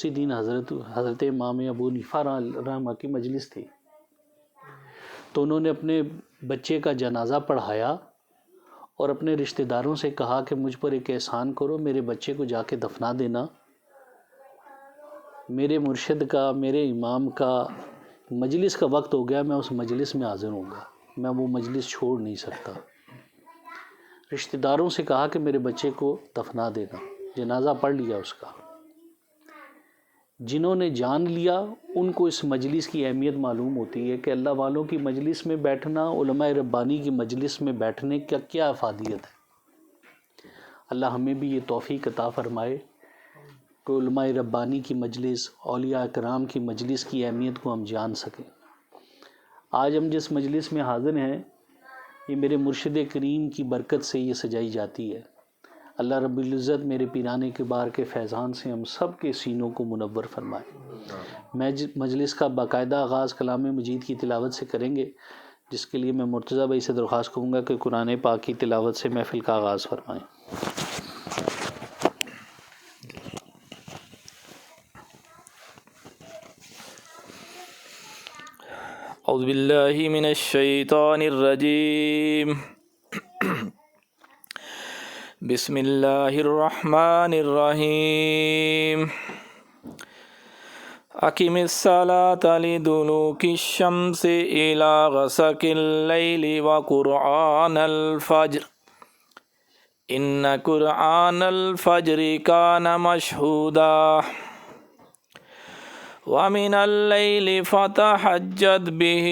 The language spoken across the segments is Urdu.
اسی دن حضرت امام ابو حنیفہ رحمہ کی مجلس تھی، تو انہوں نے اپنے بچے کا جنازہ پڑھایا اور اپنے رشتہ داروں سے کہا کہ مجھ پر ایک احسان کرو، میرے بچے کو جا کے دفنا دینا، میرے مرشد کا، میرے امام کا مجلس کا وقت ہو گیا، میں اس مجلس میں حاضر ہوں گا، میں وہ مجلس چھوڑ نہیں سکتا۔ رشتہ داروں سے کہا کہ میرے بچے کو دفنا دینا، جنازہ پڑھ لیا اس کا۔ جنہوں نے جان لیا ان کو اس مجلس کی اہمیت معلوم ہوتی ہے کہ اللہ والوں کی مجلس میں بیٹھنا، علماء ربانی کی مجلس میں بیٹھنے کا کیا افادیت ہے۔ اللہ ہمیں بھی یہ توفیق عطا فرمائے کہ علماء ربانی کی مجلس، اولیاء کرام کی مجلس کی اہمیت کو ہم جان سکیں۔ آج ہم جس مجلس میں حاضر ہیں، یہ میرے مرشد کریم کی برکت سے یہ سجائی جاتی ہے۔ اللہ رب العزت میرے پیرانے کے بار کے فیضان سے ہم سب کے سینوں کو منور فرمائے۔ مجلس کا باقاعدہ آغاز کلام مجید کی تلاوت سے کریں گے، جس کے لیے میں مرتضیٰ بھائی سے درخواست کروں گا کہ قرآن پاک کی تلاوت سے محفل کا آغاز فرمائیں۔ اعوذ باللہ من الشیطان الرجیم، بسم اللہ الرحمن الرحیم۔ اقم الصلاۃ لدلوک الشمس الی غسق اللیل وقرآن الفجر ان قرآن الفجر کان مشہودا ومن اللیل فتہجد بہ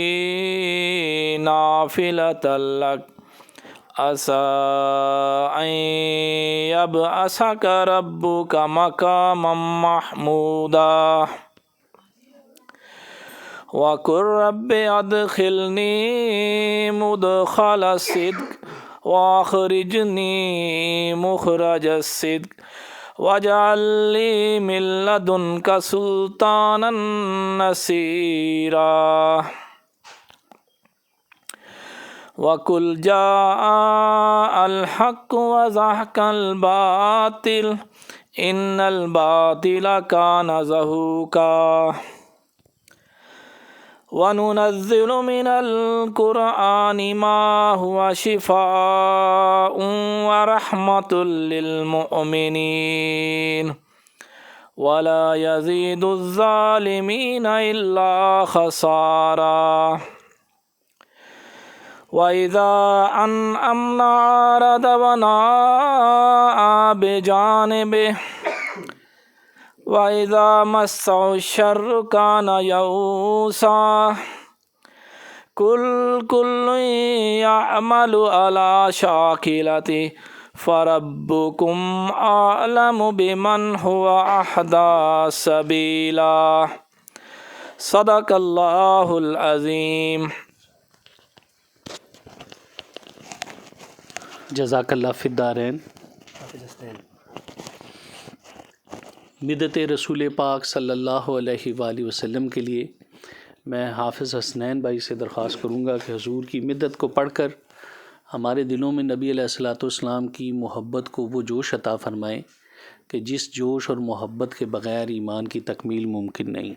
نافلۃ لک عسیٰ ان یبعثک ربک مقاما محمودا وقل رب ادخلنی مدخل صدق واخرجنی مخرج صدق واجعل لی من لدنک سلطانا نصیرا وقل جاء الحق وزهق الباطل ان الباطل کان زہوقا وننزل من القرآن ما هو شفاء ورحمة للمؤمنين ولا يزيد الظالمين إلا خسارا وَإِذَا أَنْعَمْنَا عَرَضَ بِجَانِبِهِ وَإِذَا مَسَّهُ الشَّرُّ كَانَ يَئُوسًا كُلٌّ يَعْمَلُ عَلَى شَاكِلَتِهِ فَرَبُّكُمْ أَعْلَمُ بِمَنْ هُوَ أَهْدَىٰ سَبِيلًا صدق اللہ العظیم۔ جزاک اللہ فی الدارین۔ مدت رسول پاک صلی اللہ علیہ وآلہ وسلم کے لیے میں حافظ حسنین بھائی سے درخواست کروں گا کہ حضور کی مدت کو پڑھ کر ہمارے دلوں میں نبی علیہ الصلوۃ والسلام کی محبت کو وہ جوش عطا فرمائیں کہ جس جوش اور محبت کے بغیر ایمان کی تکمیل ممکن نہیں۔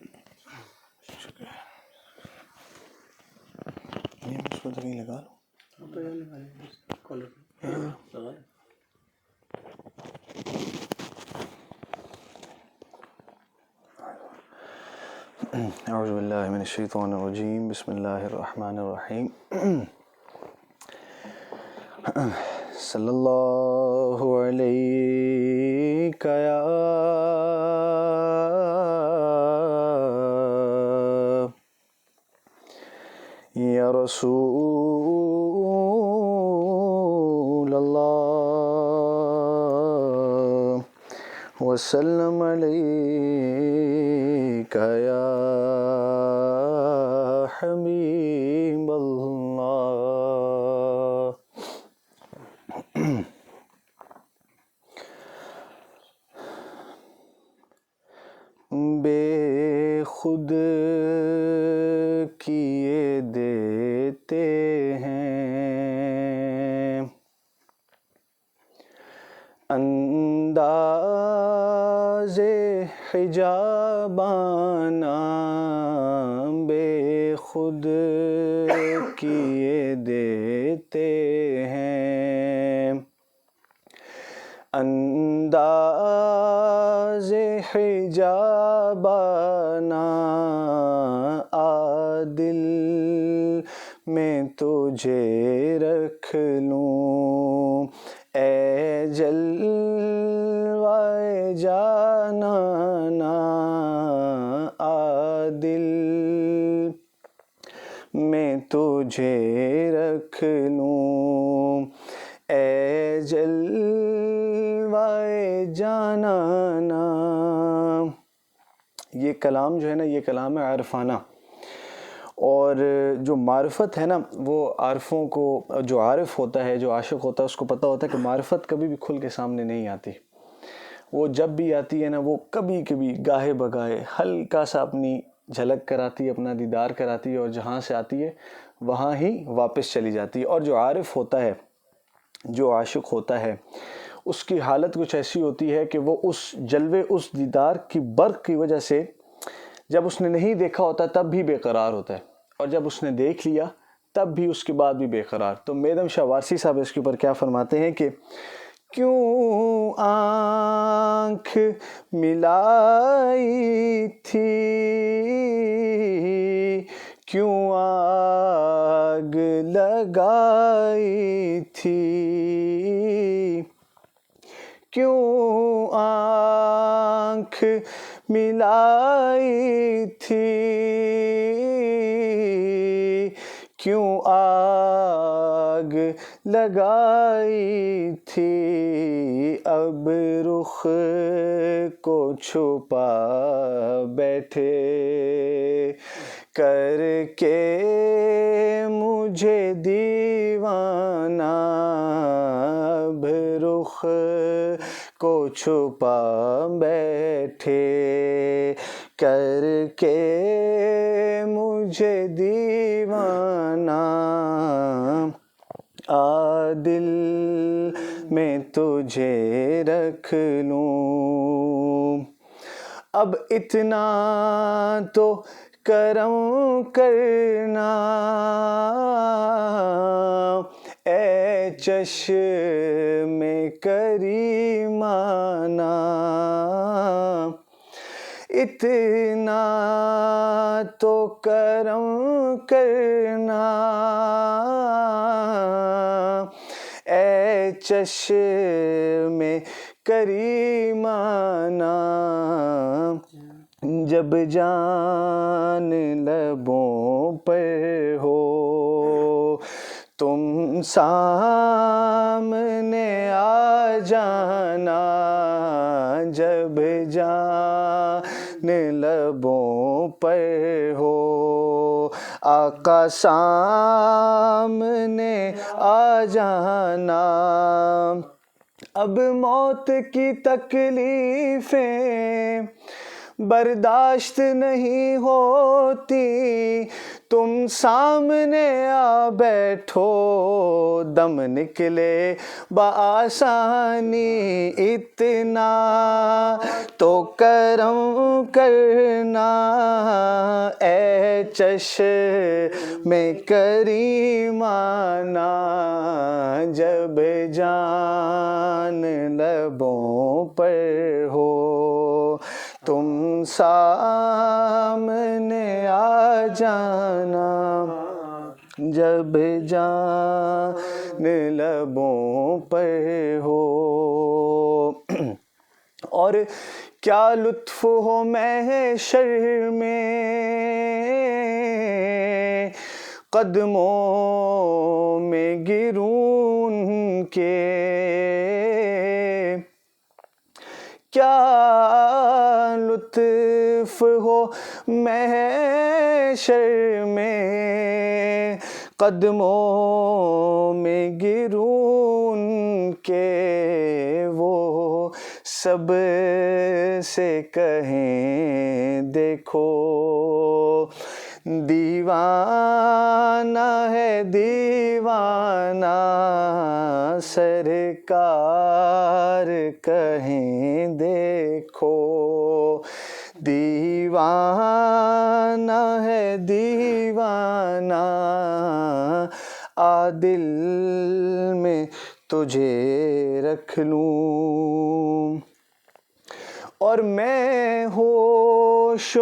اعوذ باللہ من الشیطان الرجیم، بسم اللہ الرحمن الرحیم۔ صلی اللہ علیہ یا رسول اللہ وسلم علیک یا حبیب اللہ۔ بے خود کیے دیتے ہیں انداز حجابانہ بے خود کیے دیتے ہیں، انداز حجابانہ عادل میں تجھے رکھ لوں، اے جلوہ جانانا عادل میں تجھے رکھ لوں، اے جلوہ جانانا۔ یہ کلام جو ہے نا، یہ کلام ہے عارفانہ، اور جو معرفت ہے نا، وہ عارفوں کو، جو عارف ہوتا ہے، جو عاشق ہوتا ہے، اس کو پتہ ہوتا ہے کہ معرفت کبھی بھی کھل کے سامنے نہیں آتی، وہ جب بھی آتی ہے نا، وہ کبھی کبھی گاہے بگاہے ہلکا سا اپنی جھلک کراتی ہے، اپنا دیدار کراتی ہے، اور جہاں سے آتی ہے وہاں ہی واپس چلی جاتی ہے۔ اور جو عارف ہوتا ہے، جو عاشق ہوتا ہے، اس کی حالت کچھ ایسی ہوتی ہے کہ وہ اس جلوے، اس دیدار کی برق کی وجہ سے جب اس نے نہیں دیکھا ہوتا تب بھی بے قرار ہوتا ہے، اور جب اس نے دیکھ لیا تب بھی اس کے بعد بھی بے قرار۔ تو میدم شاہ وارسی صاحب اس کے اوپر کیا فرماتے ہیں کہ کیوں آنکھ ملائی تھی، کیوں آگ لگائی تھی، کیوں آنکھ ملائی تھی، کیوں آگ لگائی تھی، اب رخ کو چھپا بیٹھے کر کے مجھے دیوانہ، اب رخ کو چھپا بیٹھے کر کے مجھے دیوانہ، عادل میں تجھے رکھ لوں، اب اتنا تو کرم کرنا، اے چشم کریمانہ، اتنا تو کرم کرنا، اے چشم کریمانہ، جب جان لبوں پر ہو تم سامنے آ جانا، جب جان لبوں پر ہو آقا سامنے آ جانا، اب موت کی تکلیفیں برداشت نہیں ہوتی، تم سامنے آ بیٹھو دم نکلے بآسانی، اتنا تو کرم کرنا، اے چشم کریمانہ، جب جان لبوں پر ہو تم سامنے آ جانا، جب جان لبوں پر ہو۔ اور کیا لطف ہو محشر میں قدموں میں گروں ان کے، کیا لطف ہو محشر میں قدموں میں گروں ان کے، وہ سب سے کہیں دیکھو دیوانہ ہے دیوانہ سرکار کہیں دیکھو، دیوانہ ہے دیوانہ دل میں تجھے رکھ لوں، اور میں ہوش و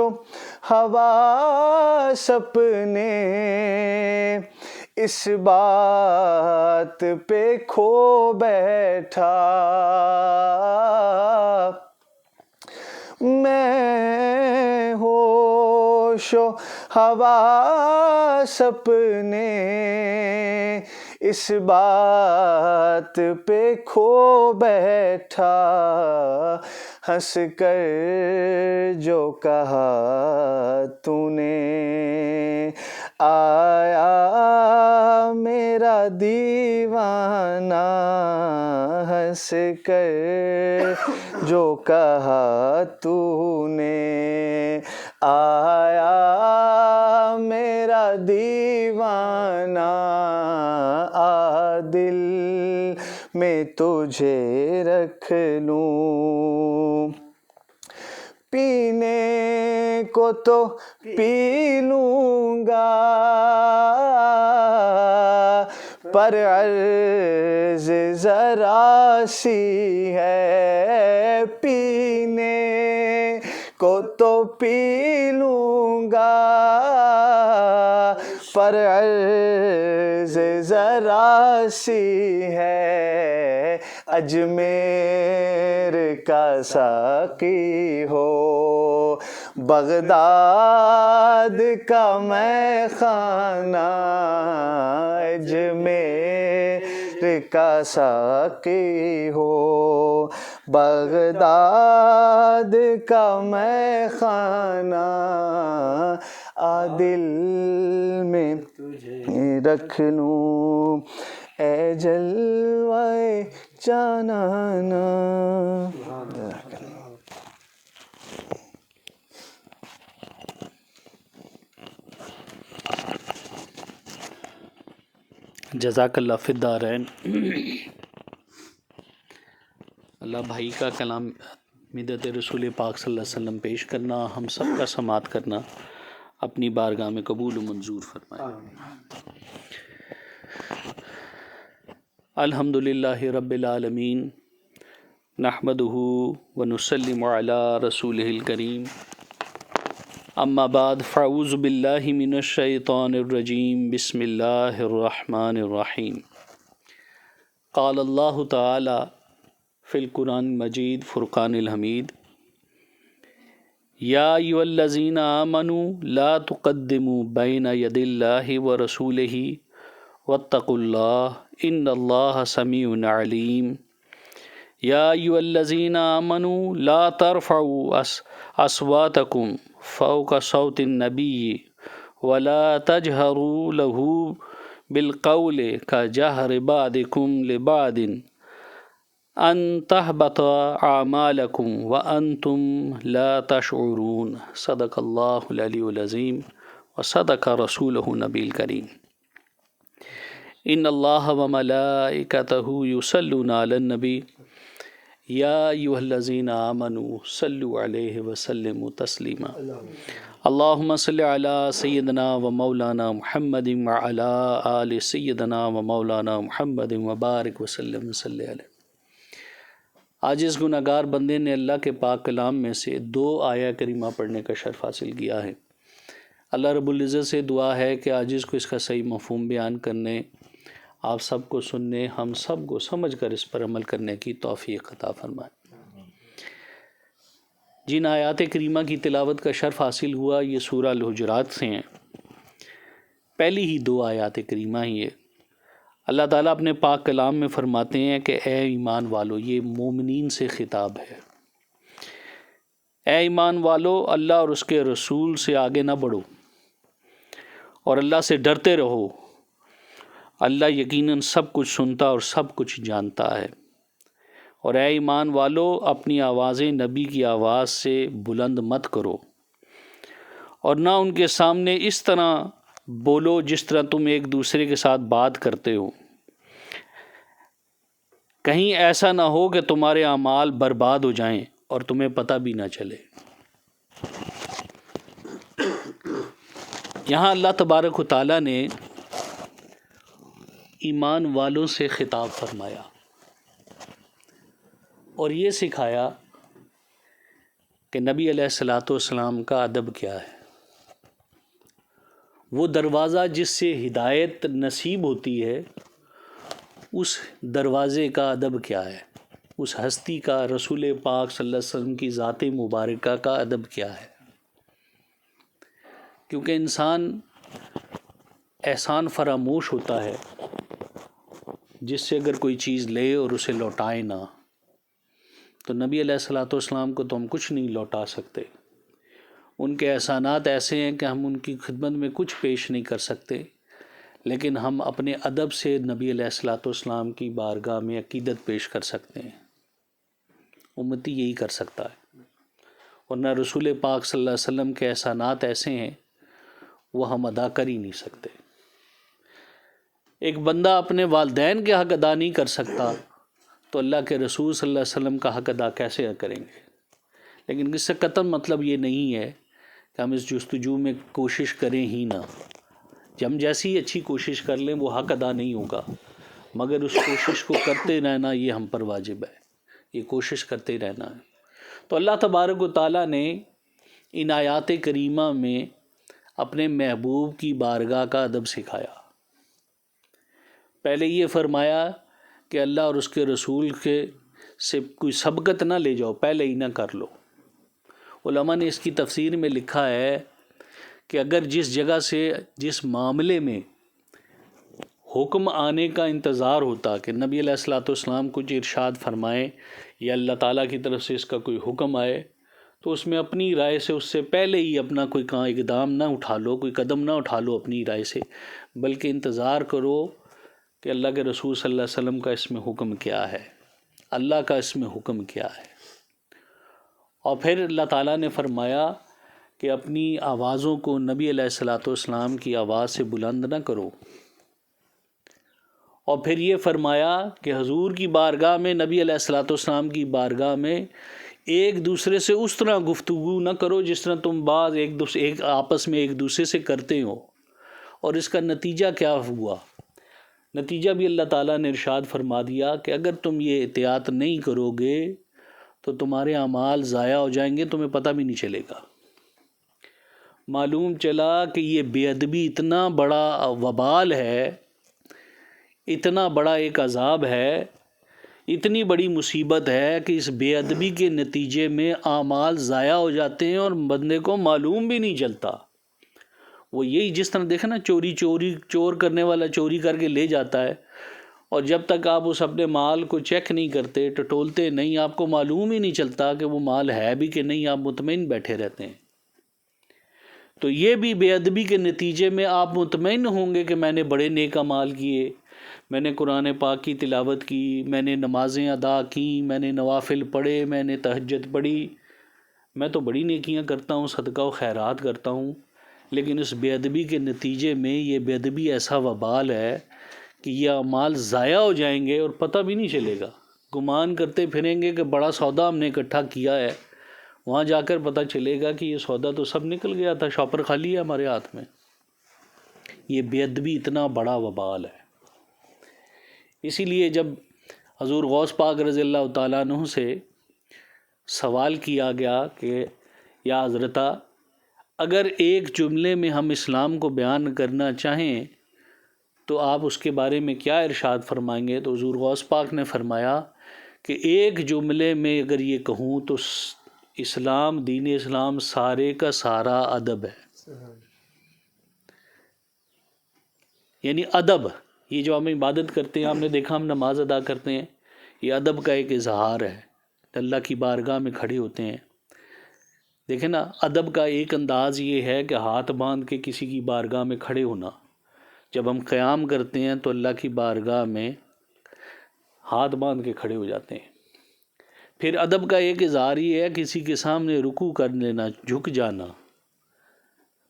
حواس اپنے اس بات پہ کھو بیٹھا، میں ہوش و حواس اپنے اس بات پہ کھو بیٹھا، ہنس کر جو کہا تو نے، آیا میرا دیوانہ ہنس کر جو کہا تو نے، آیا میرا دیوانہ دل میں تجھے رکھ لوں، پینے کو تو پی لوں گا پر عرض ذرا سی ہے، پینے کو تو پی لوں گا پر عرض ذرا سی ہے، اجمیر کا ساقی ہو بغداد کا میں خانہ، اجمیر کا ساقی ہو بغداد کا میں خانہ، دل میں رکھ لوں اے جلوے جانانا۔ جزاک اللہ فی الدارین۔ اللہ بھائی کا کلام مدت رسول پاک صلی اللہ علیہ وسلم پیش کرنا، ہم سب کا سماعت کرنا اپنی بارگاہ میں قبول و منظور فرمائے۔ الحمدللہ رب العالمین، نحمدہ ونسلم علی رسولہ الکریم، اما بعد فاعوذ باللہ من الشیطان الرجیم، بسم اللہ الرحمن الرحیم۔ قال اللہ تعالی فی القرآن المجید فرقان الحمید، یا ایھا الذین آمنوا لا تقدموا بین ید اللہ ورسولہ واتقوا اللہ ان اللہ سمیع علیم۔ یا ایھا الذین آمنوا لا ترفعوا اصواتکم فوق صوت النبی ولا تجہروا لہ بالقول کجہر بعضکم لبعض ان تحبط اعمالکم وانتم لا تشعرون۔ صدق اللہ العلی العظیم وصدق رسولہ النبی الکریم۔ ان اللہ وملائکتہ یصلون علی النبی یا ایھا الذین آمنوا صلوا علیہ وسلموا تسلیما۔ اللہم صل علی سیدنا و مولانا محمد وعلی آل سیدنا و مولانا محمد وبارک وسلم صلی علیہ۔ عاجز گناہگار بندے نے اللہ کے پاک کلام میں سے 2 آیہ کریمہ پڑھنے کا شرف حاصل کیا ہے۔ اللہ رب العزت سے دعا ہے کہ عاجز کو اس کا صحیح مفہوم بیان کرنے، آپ سب کو سننے، ہم سب کو سمجھ کر اس پر عمل کرنے کی توفیق عطا فرمائے۔ جن آیات کریمہ کی تلاوت کا شرف حاصل ہوا یہ سورہ الحجرات سے ہیں۔ پہلی ہی 2 آیات کریمہ ہی ہے۔ اللہ تعالیٰ اپنے پاک کلام میں فرماتے ہیں کہ اے ایمان والو، یہ مومنین سے خطاب ہے، اے ایمان والو اللہ اور اس کے رسول سے آگے نہ بڑھو اور اللہ سے ڈرتے رہو، اللہ یقیناً سب کچھ سنتا اور سب کچھ جانتا ہے۔ اور اے ایمان والو اپنی آوازیں نبی کی آواز سے بلند مت کرو اور نہ ان کے سامنے اس طرح بولو جس طرح تم ایک دوسرے کے ساتھ بات کرتے ہو، کہیں ایسا نہ ہو کہ تمہارے اعمال برباد ہو جائیں اور تمہیں پتہ بھی نہ چلے۔ یہاں اللہ تبارک و تعالیٰ نے ایمان والوں سے خطاب فرمایا اور یہ سکھایا کہ نبی علیہ الصلاۃ والسلام کا ادب کیا ہے۔ وہ دروازہ جس سے ہدایت نصیب ہوتی ہے، اس دروازے کا ادب کیا ہے، اس ہستی کا، رسول پاک صلی اللہ علیہ وسلم کی ذات مبارکہ کا ادب کیا ہے۔ کیونکہ انسان احسان فراموش ہوتا ہے جس سے اگر کوئی چیز لے اور اسے لوٹائے نہ، تو نبی علیہ الصلاۃ والسلام کو تو ہم کچھ نہیں لوٹا سکتے۔ ان کے احسانات ایسے ہیں کہ ہم ان کی خدمت میں کچھ پیش نہیں کر سکتے، لیکن ہم اپنے ادب سے نبی علیہ الصلاۃ والسلام کی بارگاہ میں عقیدت پیش کر سکتے ہیں۔ امتی یہی کر سکتا ہے، ورنہ رسول پاک صلی اللہ علیہ وسلم کے احسانات ایسے ہیں وہ ہم ادا کر ہی نہیں سکتے۔ ایک بندہ اپنے والدین کے حق ادا نہیں کر سکتا تو اللہ کے رسول صلی اللہ علیہ وسلم کا حق ادا کیسے کریں گے؟ لیکن اس سے قطعاً مطلب یہ نہیں ہے کہ ہم اس جستجو میں کوشش کریں ہی نہ۔ ہم جیسی اچھی کوشش کر لیں وہ حق ادا نہیں ہوگا، مگر اس کوشش کو کرتے رہنا یہ ہم پر واجب ہے، یہ کوشش کرتے رہنا ہے۔ تو اللہ تبارک و تعالیٰ نے ان آیات کریمہ میں اپنے محبوب کی بارگاہ کا ادب سکھایا۔ پہلے یہ فرمایا کہ اللہ اور اس کے رسول کے سے کوئی سبقت نہ لے جاؤ، پہلے ہی نہ کر لو۔ علماء نے اس کی تفسیر میں لکھا ہے کہ اگر جس جگہ سے جس معاملے میں حکم آنے کا انتظار ہوتا کہ نبی علیہ الصلاۃ والسلام کچھ ارشاد فرمائیں یا اللہ تعالیٰ کی طرف سے اس کا کوئی حکم آئے، تو اس میں اپنی رائے سے اس سے پہلے ہی اپنا کوئی اقدام نہ اٹھا لو، کوئی قدم نہ اٹھا لو اپنی رائے سے، بلکہ انتظار کرو کہ اللہ کے رسول صلی اللہ علیہ وسلم کا اس میں حکم کیا ہے، اللہ کا اس میں حکم کیا ہے۔ اور پھر اللہ تعالیٰ نے فرمایا کہ اپنی آوازوں کو نبی علیہ الصلاۃ والسلام کی آواز سے بلند نہ کرو۔ اور پھر یہ فرمایا کہ حضور کی بارگاہ میں، نبی علیہ الصلاۃ والسلام کی بارگاہ میں ایک دوسرے سے اس طرح گفتگو نہ کرو جس طرح تم بعض ایک آپس میں ایک دوسرے سے کرتے ہو۔ اور اس کا نتیجہ کیا ہوا؟ نتیجہ بھی اللہ تعالیٰ نے ارشاد فرما دیا کہ اگر تم یہ احتیاط نہیں کرو گے تو تمہارے اعمال ضائع ہو جائیں گے، تمہیں پتہ بھی نہیں چلے گا۔ معلوم چلا کہ یہ بے ادبی اتنا بڑا وبال ہے، اتنا بڑا ایک عذاب ہے، اتنی بڑی مصیبت ہے کہ اس بے ادبی کے نتیجے میں اعمال ضائع ہو جاتے ہیں اور بندے کو معلوم بھی نہیں چلتا۔ وہ یہی جس طرح دیکھیں نا، چور کرنے والا چوری کر کے لے جاتا ہے، اور جب تک آپ اس اپنے مال کو چیک نہیں کرتے، ٹٹولتے نہیں، آپ کو معلوم ہی نہیں چلتا کہ وہ مال ہے بھی کہ نہیں، آپ مطمئن بیٹھے رہتے ہیں۔ تو یہ بھی بے ادبی کے نتیجے میں آپ مطمئن ہوں گے کہ میں نے بڑے نیک اعمال کیے، میں نے قرآن پاک کی تلاوت کی، میں نے نمازیں ادا کیں، میں نے نوافل پڑھے، میں نے تہجد پڑھی، میں تو بڑی نیکیاں کرتا ہوں، صدقہ و خیرات کرتا ہوں۔ لیکن اس بے ادبی کے نتیجے میں یہ بے ادبی ایسا وبال ہے کہ یہ اعمال ضائع ہو جائیں گے اور پتہ بھی نہیں چلے گا۔ گمان کرتے پھریں گے کہ بڑا سودا ہم نے اکٹھا کیا ہے، وہاں جا کر پتہ چلے گا کہ یہ سودا تو سب نکل گیا تھا، شاپر خالی ہے ہمارے ہاتھ میں۔ یہ بے ادبی اتنا بڑا وبال ہے۔ اسی لیے جب حضور غوث پاک رضی اللہ تعالیٰ عنہ سے سوال کیا گیا کہ یا حضرتہ، اگر ایک جملے میں ہم اسلام کو بیان کرنا چاہیں تو آپ اس کے بارے میں کیا ارشاد فرمائیں گے؟ تو حضور غوث پاک نے فرمایا کہ ایک جملے میں اگر یہ کہوں تو اسلام، دین اسلام سارے کا سارا ادب ہے۔ یعنی ادب، یہ جو ہم عبادت کرتے ہیں، ہم نے دیکھا ہم نماز ادا کرتے ہیں، یہ ادب کا ایک اظہار ہے۔ اللہ کی بارگاہ میں کھڑے ہوتے ہیں، دیکھیں نا، ادب کا ایک انداز یہ ہے کہ ہاتھ باندھ کے کسی کی بارگاہ میں کھڑے ہونا۔ جب ہم قیام کرتے ہیں تو اللہ کی بارگاہ میں ہاتھ باندھ کے کھڑے ہو جاتے ہیں۔ پھر ادب کا ایک اظہار یہ ہے کسی کے سامنے رکوع کر لینا، جھک جانا،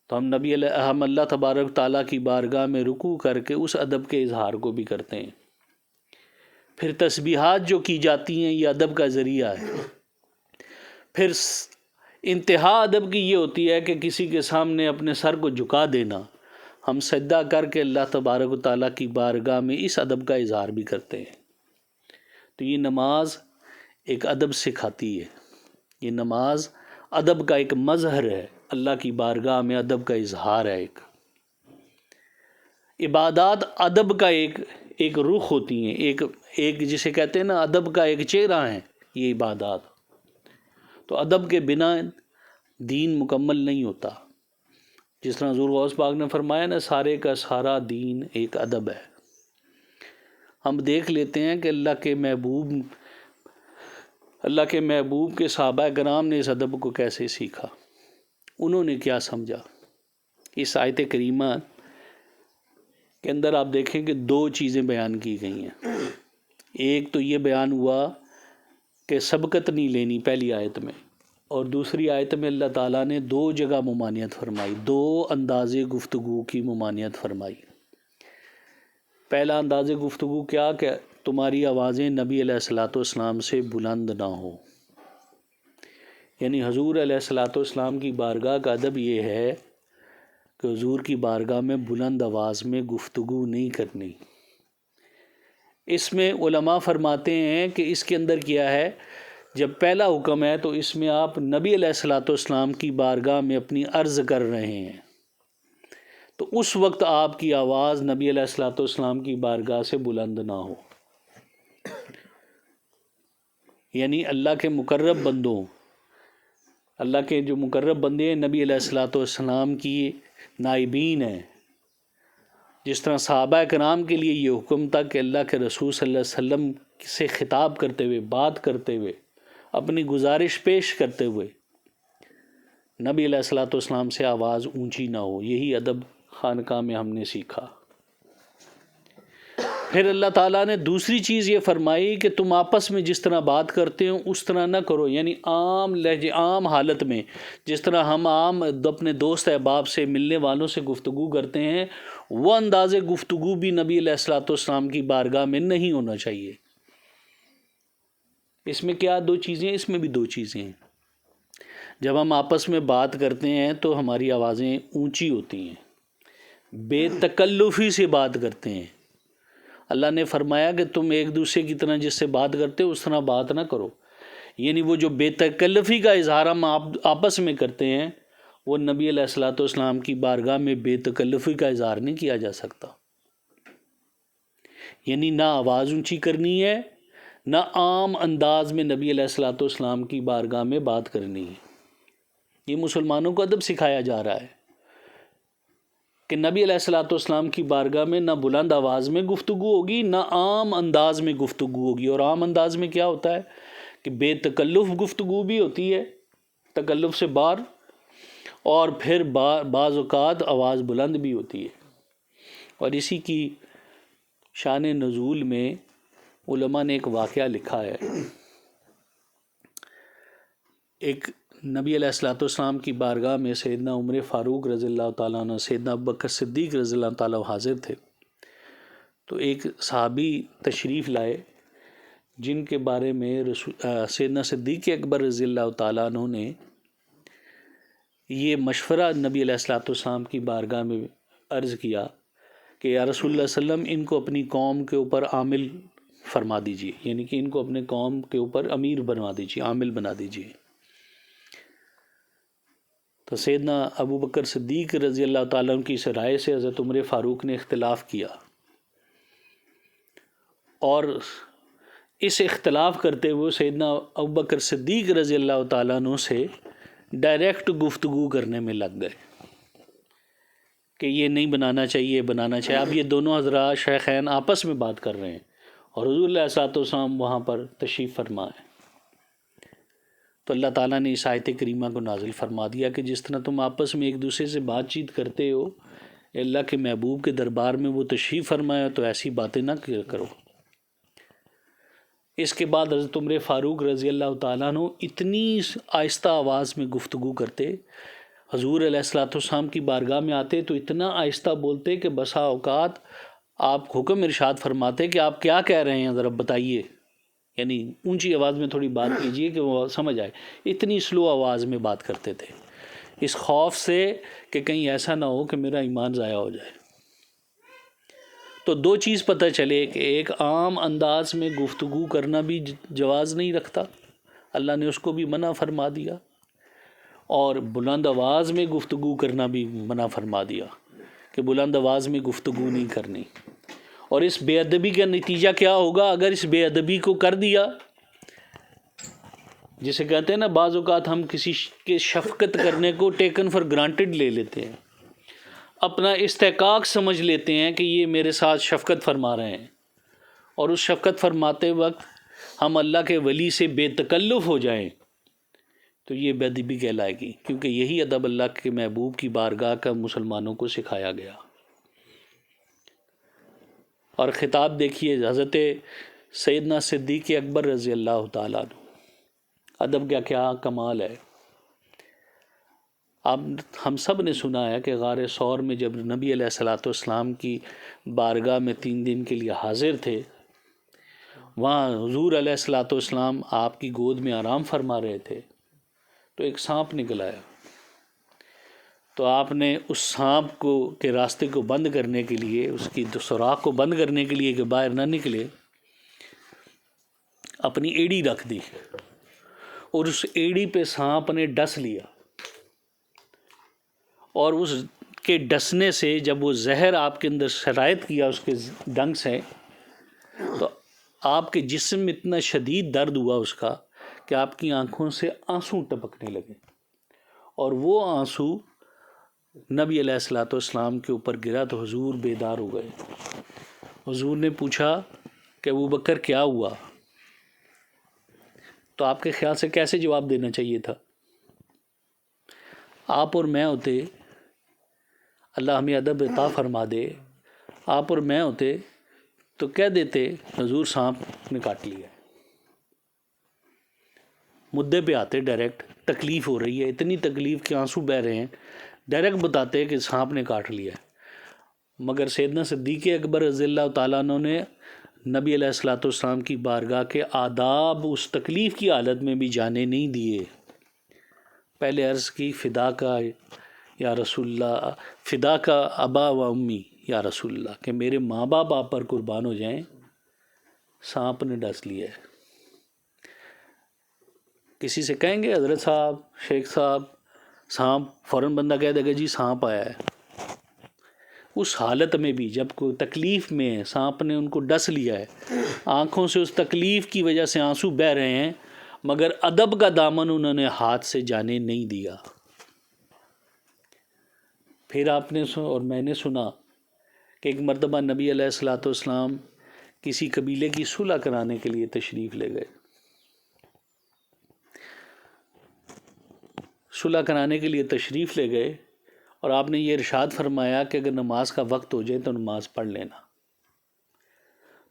تو ہم اللہ تبارک تعالیٰ کی بارگاہ میں رکوع کر کے اس ادب کے اظہار کو بھی کرتے ہیں۔ پھر تسبیحات جو کی جاتی ہیں یہ ادب کا ذریعہ ہے۔ پھر انتہا ادب کی یہ ہوتی ہے کہ کسی کے سامنے اپنے سر کو جھکا دینا، ہم سجدہ کر کے اللہ تبارک و تعالیٰ کی بارگاہ میں اس ادب کا اظہار بھی کرتے ہیں۔ تو یہ نماز ایک ادب سکھاتی ہے، یہ نماز ادب کا ایک مظہر ہے، اللہ کی بارگاہ میں ادب کا اظہار ہے۔ عبادات ادب کا ایک رخ ہوتی ہیں، ایک جسے کہتے ہیں نا ادب کا ایک چہرہ ہے یہ عبادات۔ تو ادب کے بنا دین مکمل نہیں ہوتا۔ جس طرح حضور غوث پاک نے فرمایا نا، سارے کا سارا دین ایک ادب ہے۔ ہم دیکھ لیتے ہیں کہ اللہ کے محبوب کے صحابہ کرام نے اس ادب کو کیسے سیکھا، انہوں نے کیا سمجھا۔ اس آیت کریمہ کے اندر آپ دیکھیں کہ دو چیزیں بیان کی گئی ہیں۔ ایک تو یہ بیان ہوا کہ سبقت نہیں لینی پہلی آیت میں، اور دوسری آیت میں اللہ تعالیٰ نے دو جگہ ممانعت فرمائی، دو انداز گفتگو کی ممانعت فرمائی۔ پہلا انداز گفتگو کیا کہ تمہاری آوازیں نبی علیہ الصلوۃ والسلام سے بلند نہ ہو، یعنی حضور علیہ الصلوۃ والسلام کی بارگاہ کا ادب یہ ہے کہ حضور کی بارگاہ میں بلند آواز میں گفتگو نہیں کرنی۔ اس میں علماء فرماتے ہیں کہ اس کے اندر کیا ہے، جب پہلا حکم ہے تو اس میں آپ نبی علیہ الصلوۃ والسلام کی بارگاہ میں اپنی عرض کر رہے ہیں، تو اس وقت آپ کی آواز نبی علیہ الصلوۃ والسلام کی بارگاہ سے بلند نہ ہو۔ یعنی اللہ کے مقرب بندوں، اللہ کے جو مقرب بندے ہیں نبی علیہ الصلوۃ والسلام کی نائبین ہیں، جس طرح صحابہ کرام کے لیے یہ حکم تھا کہ اللہ کے رسول صلی اللہ علیہ وسلم سے خطاب کرتے ہوئے، بات کرتے ہوئے، اپنی گزارش پیش کرتے ہوئے نبی علیہ الصلوۃ والسلام سے آواز اونچی نہ ہو۔ یہی ادب خانقاہ میں ہم نے سیکھا۔ پھر اللہ تعالیٰ نے دوسری چیز یہ فرمائی کہ تم آپس میں جس طرح بات کرتے ہو اس طرح نہ کرو، یعنی عام لہجے، عام حالت میں جس طرح ہم عام اپنے دوست احباب سے، ملنے والوں سے گفتگو کرتے ہیں، وہ انداز گفتگو بھی نبی علیہ الصلوۃ والسلام کی بارگاہ میں نہیں ہونا چاہیے۔ اس میں کیا دو چیزیں؟ اس میں بھی دو چیزیں ہیں۔ جب ہم آپس میں بات کرتے ہیں تو ہماری آوازیں اونچی ہوتی ہیں، بے تکلفی سے بات کرتے ہیں۔ اللہ نے فرمایا کہ تم ایک دوسرے کی طرح جس سے بات کرتے ہو اس طرح بات نہ کرو، یعنی وہ جو بے تکلفی کا اظہار ہم آپس میں کرتے ہیں وہ نبی علیہ الصلوۃ والسلام کی بارگاہ میں بے تکلفی کا اظہار نہیں کیا جا سکتا۔ یعنی نہ آواز اونچی کرنی ہے، نہ عام انداز میں نبی علیہ الصلوۃ والسلام کی بارگاہ میں بات کرنی ہے۔ یہ مسلمانوں کو ادب سکھایا جا رہا ہے کہ نبی علیہ الصلوۃ والسلام کی بارگاہ میں نہ بلند آواز میں گفتگو ہوگی، نہ عام انداز میں گفتگو ہوگی۔ اور عام انداز میں کیا ہوتا ہے کہ بے تکلف گفتگو بھی ہوتی ہے، تکلف سے باہر، اور پھر بعض اوقات آواز بلند بھی ہوتی ہے۔ اور اسی کی شان نزول میں علماء نے ایک واقعہ لکھا ہے۔ ایک نبی علیہ الصلوۃ والسلام کی بارگاہ میں سیدنا عمر فاروق رضی اللہ تعالیٰ عنہ، سیدنا ابوبکر صدیق رضی اللہ تعالیٰ حاضر تھے۔ تو ایک صحابی تشریف لائے جن کے بارے میں سیدنا صدیق اکبر رضی اللہ تعالیٰ عنہ نے یہ مشورہ نبی علیہ الصلوۃ والسلام کی بارگاہ میں عرض کیا کہ یا رسول اللہ صلی اللہ علیہ وسلم، ان کو اپنی قوم کے اوپر عامل فرما دیجیے، یعنی کہ ان کو اپنے قوم کے اوپر امیر بنوا دیجیے، عامل بنا دیجیے۔ تو سیدنا ابوبکر صدیق رضی اللہ تعالیٰ عنہ کی اس رائے سے حضرت عمر فاروق نے اختلاف کیا، اور اس اختلاف کرتے ہوئے سیدنا ابوبکر صدیق رضی اللہ تعالیٰ عنہ سے ڈائریکٹ گفتگو کرنے میں لگ گئے کہ یہ نہیں بنانا چاہیے، بنانا چاہیے۔ اب یہ دونوں حضرات شیخین آپس میں بات کر رہے ہیں اور حضور علیہ الصلوۃ والسلام وہاں پر تشریف فرما ہے۔ تو اللہ تعالیٰ نے اس آیت کریمہ کو نازل فرما دیا کہ جس طرح تم آپس میں ایک دوسرے سے بات چیت کرتے ہو، اللہ کے محبوب کے دربار میں وہ تشریف فرمایا تو ایسی باتیں نہ کرو۔ اس کے بعد حضرت عمر فاروق رضی اللہ تعالیٰ عنہ اتنی آہستہ آواز میں گفتگو کرتے، حضور علیہ الصلوۃ والسلام کی بارگاہ میں آتے تو اتنا آہستہ بولتے کہ بسا اوقات آپ حکم ارشاد فرماتے کہ آپ کیا کہہ رہے ہیں ذرا بتائیے، یعنی اونچی آواز میں تھوڑی بات کیجیے کہ وہ سمجھ آئے، اتنی سلو آواز میں بات کرتے تھے، اس خوف سے کہ کہیں ایسا نہ ہو کہ میرا ایمان ضائع ہو جائے۔ تو دو چیز پتہ چلے کہ ایک عام انداز میں گفتگو کرنا بھی جواز نہیں رکھتا، اللہ نے اس کو بھی منع فرما دیا، اور بلند آواز میں گفتگو کرنا بھی منع فرما دیا کہ بلند آواز میں گفتگو نہیں کرنی۔ اور اس بے ادبی کا نتیجہ کیا ہوگا اگر اس بے ادبی کو کر دیا، جسے کہتے ہیں نا بعض اوقات ہم کسی کے شفقت کرنے کو ٹیکن فار گرانٹڈ لے لیتے ہیں، اپنا استحقاق سمجھ لیتے ہیں کہ یہ میرے ساتھ شفقت فرما رہے ہیں، اور اس شفقت فرماتے وقت ہم اللہ کے ولی سے بے تکلف ہو جائیں تو یہ بے ادبی کہلائے گی، کیونکہ یہی ادب اللہ کے محبوب کی بارگاہ کا مسلمانوں کو سکھایا گیا۔ اور خطاب دیکھیے حضرت سیدنا صدیق اکبر رضی اللہ تعالیٰ عنہ، ادب کا کیا کمال ہے۔ اب ہم سب نے سنا ہے کہ غار ثور میں جب نبی علیہ الصلوۃ والسلام کی بارگاہ میں 3 دن کے لیے حاضر تھے، وہاں حضور علیہ الصلوۃ والسلام آپ کی گود میں آرام فرما رہے تھے تو ایک سانپ نکل آیا، تو آپ نے اس سانپ کو کے راستے کو بند کرنے کے لیے، اس کی سوراخ کو بند کرنے کے لیے کہ باہر نہ نکلے، اپنی ایڑی رکھ دی، اور اس ایڑی پہ سانپ نے ڈس لیا، اور اس کے ڈسنے سے جب وہ زہر آپ کے اندر سرایت کیا اس کے ڈنگ سے، تو آپ کے جسم میں اتنا شدید درد ہوا اس کا کہ آپ کی آنکھوں سے آنسو ٹپکنے لگے، اور وہ آنسو نبی علیہ الصلوۃ والسلام کے اوپر گرا تو حضور بیدار ہو گئے۔ حضور نے پوچھا کہ ابوبکر کیا ہوا؟ تو آپ کے خیال سے کیسے جواب دینا چاہیے تھا؟ آپ اور میں ہوتے، اللہ ہمیں ادب عطا فرما دے، آپ اور میں ہوتے تو کہہ دیتے حضور سانپ نے کاٹ لیا، مدعے پہ آتے، ڈائریکٹ تکلیف ہو رہی ہے، اتنی تکلیف کہ آنسو بہہ رہے ہیں، ڈائریکٹ بتاتے کہ سانپ نے کاٹ لیا ہے۔ مگر سیدنا صدیق اکبر رضی اللہ تعالیٰ عنہ نے نبی علیہ الصلوۃ والسلام کی بارگاہ کے آداب اس تکلیف کی حالت میں بھی جانے نہیں دیے۔ پہلے عرض کی فدا کا یا رسول اللہ، فدا کا ابا و امی یا رسول اللہ، کہ میرے ماں باپ آپ پر قربان ہو جائیں، سانپ نے ڈس لیا ہے۔ کسی سے کہیں گے حضرت صاحب، شیخ صاحب سانپ، فوراً بندہ کہہ دے گا جی سانپ آیا ہے۔ اس حالت میں بھی جب کوئی تکلیف میں ہے، سانپ نے ان کو ڈس لیا ہے، آنکھوں سے اس تکلیف کی وجہ سے آنسو بہہ رہے ہیں، مگر ادب کا دامن انہوں نے ہاتھ سے جانے نہیں دیا۔ پھر آپ نے اور میں نے سنا کہ ایک مرتبہ نبی علیہ الصلوۃ والسلام کسی قبیلے کی صلح کرانے کے لیے تشریف لے گئے، صلح کرانے کے لیے تشریف لے گئے، اور آپ نے یہ ارشاد فرمایا کہ اگر نماز کا وقت ہو جائے تو نماز پڑھ لینا۔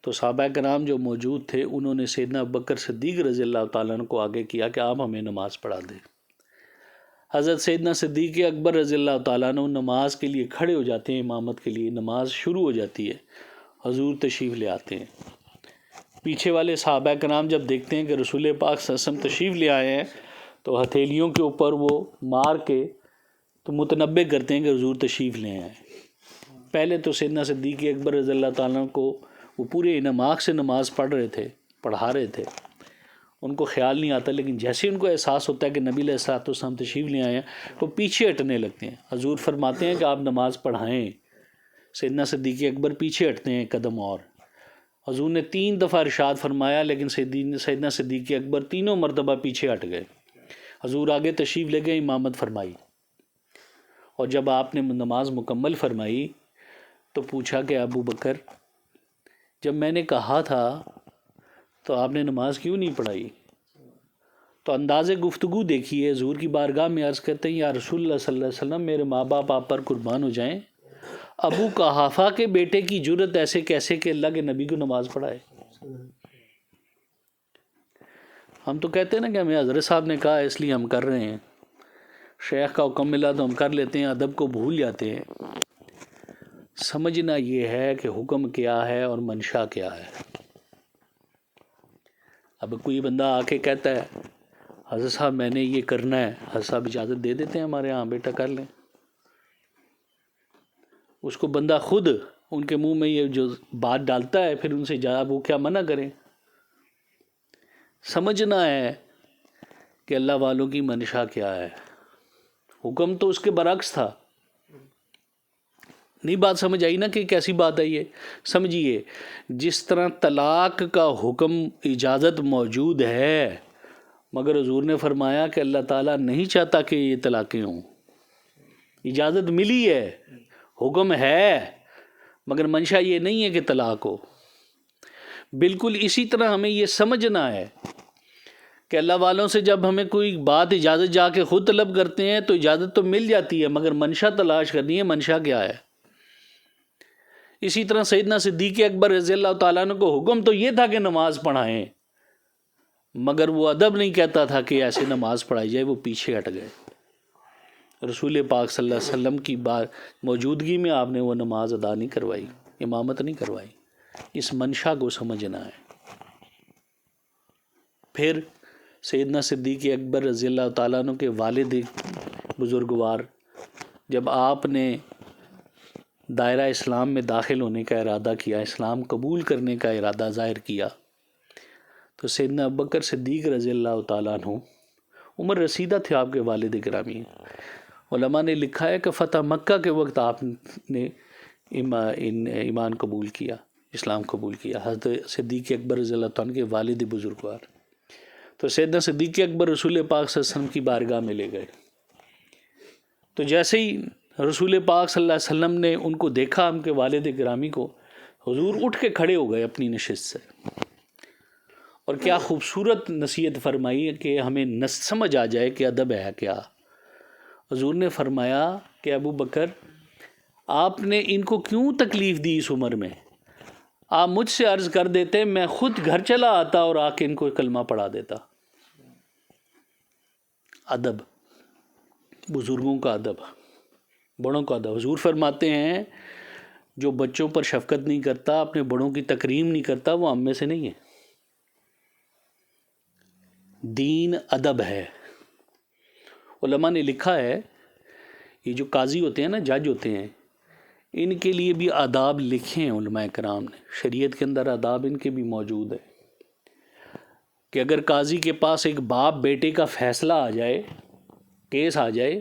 تو صحابہ کرام جو موجود تھے انہوں نے سیدنا ابوبکر صدیق رضی اللہ تعالیٰ عنہ کو آگے کیا کہ آپ ہمیں نماز پڑھا دیں۔ حضرت سیدنا صدیق اکبر رضی اللہ تعالیٰ عنہ نماز کے لیے کھڑے ہو جاتے ہیں، امامت کے لیے، نماز شروع ہو جاتی ہے، حضور تشریف لے آتے ہیں۔ پیچھے والے صحابہ کرام جب دیکھتے ہیں کہ رسول پاک صلی اللہ علیہ وسلم تشریف لے آئے ہیں تو ہتھیلیوں کے اوپر وہ مار کے تو متنبہ کرتے ہیں کہ حضور تشریف لے آئے۔ پہلے تو سیدنا صدیق اکبر رضی اللہ تعالیٰ عنہ کو وہ پورے انعماق سے نماز پڑھا رہے تھے، ان کو خیال نہیں آتا، لیکن جیسے ان کو احساس ہوتا ہے کہ نبی علیہ الصلوۃ والسلام تشریف لے آئے ہیں تو پیچھے ہٹنے لگتے ہیں۔ حضور فرماتے ہیں کہ آپ نماز پڑھائیں، سیدنا صدیق اکبر پیچھے ہٹتے ہیں قدم، اور حضور نے 3 دفعہ ارشاد فرمایا لیکن سیدنا صدیق اکبر تینوں مرتبہ پیچھے ہٹ گئے۔ حضور آگے تشریف لے گئے، امامت فرمائی، اور جب آپ نے نماز مکمل فرمائی تو پوچھا کہ ابو بکر جب میں نے کہا تھا تو آپ نے نماز کیوں نہیں پڑھائی؟ تو انداز گفتگو دیکھیے، حضور کی بارگاہ میں عرض کرتے ہیں یا رسول اللہ صلی اللہ علیہ وسلم میرے ماں باپ آپ پر قربان ہو جائیں، ابو قحافہ کے بیٹے کی جرت ایسے کیسے کہ اللہ کے نبی کو نماز پڑھائے؟ ہم تو کہتے ہیں نا کہ ہمیں حضرت صاحب نے کہا اس لیے ہم کر رہے ہیں، شیخ کا حکم ملا تو ہم کر لیتے ہیں، ادب کو بھول جاتے ہیں۔ سمجھنا یہ ہے کہ حکم کیا ہے اور منشا کیا ہے۔ اب کوئی بندہ آ کے کہتا ہے حضرت صاحب میں نے یہ کرنا ہے، حضرت صاحب اجازت دے دیتے ہیں ہمارے ہاں بیٹا کر لیں۔ اس کو بندہ خود ان کے منہ میں یہ جو بات ڈالتا ہے پھر ان سے وہ کیا منع کریں۔ سمجھنا ہے کہ اللہ والوں کی منشا کیا ہے۔ حکم تو اس کے برعکس تھا۔ نہیں بات سمجھ آئی نا کہ کیسی بات ہے یہ؟ سمجھیے، جس طرح طلاق کا حکم اجازت موجود ہے، مگر حضور نے فرمایا کہ اللہ تعالیٰ نہیں چاہتا کہ یہ طلاقیں ہوں۔ اجازت ملی ہے، حکم ہے، مگر منشا یہ نہیں ہے کہ طلاق ہو۔ بالکل اسی طرح ہمیں یہ سمجھنا ہے کہ اللہ والوں سے جب ہمیں کوئی بات اجازت جا کے خود طلب کرتے ہیں تو اجازت تو مل جاتی ہے، مگر منشا تلاش کرنی ہے، منشا کیا ہے۔ اسی طرح سیدنا صدیق اکبر رضی اللہ تعالیٰ عنہ کو حکم تو یہ تھا کہ نماز پڑھائیں، مگر وہ ادب نہیں کہتا تھا کہ ایسے نماز پڑھائی جائے، وہ پیچھے ہٹ گئے۔ رسول پاک صلی اللہ علیہ وسلم کی موجودگی میں آپ نے وہ نماز ادا نہیں کروائی، امامت نہیں کروائی۔ اس منشا کو سمجھنا ہے۔ پھر سیدنا صدیق اکبر رضی اللہ تعالیٰ عنہ کے والد بزرگوار جب آپ نے دائرہ اسلام میں داخل ہونے کا ارادہ کیا، اسلام قبول کرنے کا ارادہ ظاہر کیا، تو سیدنا ابوبکر صدیق رضی اللہ تعالیٰ عنہ عمر رسیدہ تھے آپ کے والد گرامی۔ علماء نے لکھا ہے کہ فتح مکہ کے وقت آپ نے ایمان قبول کیا، اسلام قبول کیا، حضرت صدیق اکبر رضی اللہ عنہ کے والد بزرگوار۔ تو سیدنا صدیق اکبر رسول پاک صلی اللہ علیہ وسلم کی بارگاہ میں لے گئے۔ تو جیسے ہی رسول پاک صلی اللہ علیہ وسلم نے ان کو دیکھا، ان کے والد گرامی کو، حضور اٹھ کے کھڑے ہو گئے اپنی نشست سے، اور کیا خوبصورت نصیحت فرمائی ہے کہ ہمیں سمجھ آ جائے کہ ادب ہے کیا۔ حضور نے فرمایا کہ ابو بکر، آپ نے ان کو کیوں تکلیف دی اس عمر میں؟ آپ مجھ سے عرض کر دیتے، میں خود گھر چلا آتا اور آ کے ان کو کلمہ پڑھا دیتا۔ ادب، بزرگوں کا ادب، بڑوں کا ادب۔ حضور فرماتے ہیں جو بچوں پر شفقت نہیں کرتا، اپنے بڑوں کی تکریم نہیں کرتا، وہ ہم میں سے نہیں ہے۔ دین ادب ہے۔ علماء نے لکھا ہے یہ جو قاضی ہوتے ہیں نا، جج ہوتے ہیں، ان کے لیے بھی آداب لکھے ہیں علماء کرام نے، شریعت کے اندر آداب ان کے بھی موجود ہے کہ اگر قاضی کے پاس ایک باپ بیٹے کا فیصلہ آ جائے، کیس آ جائے،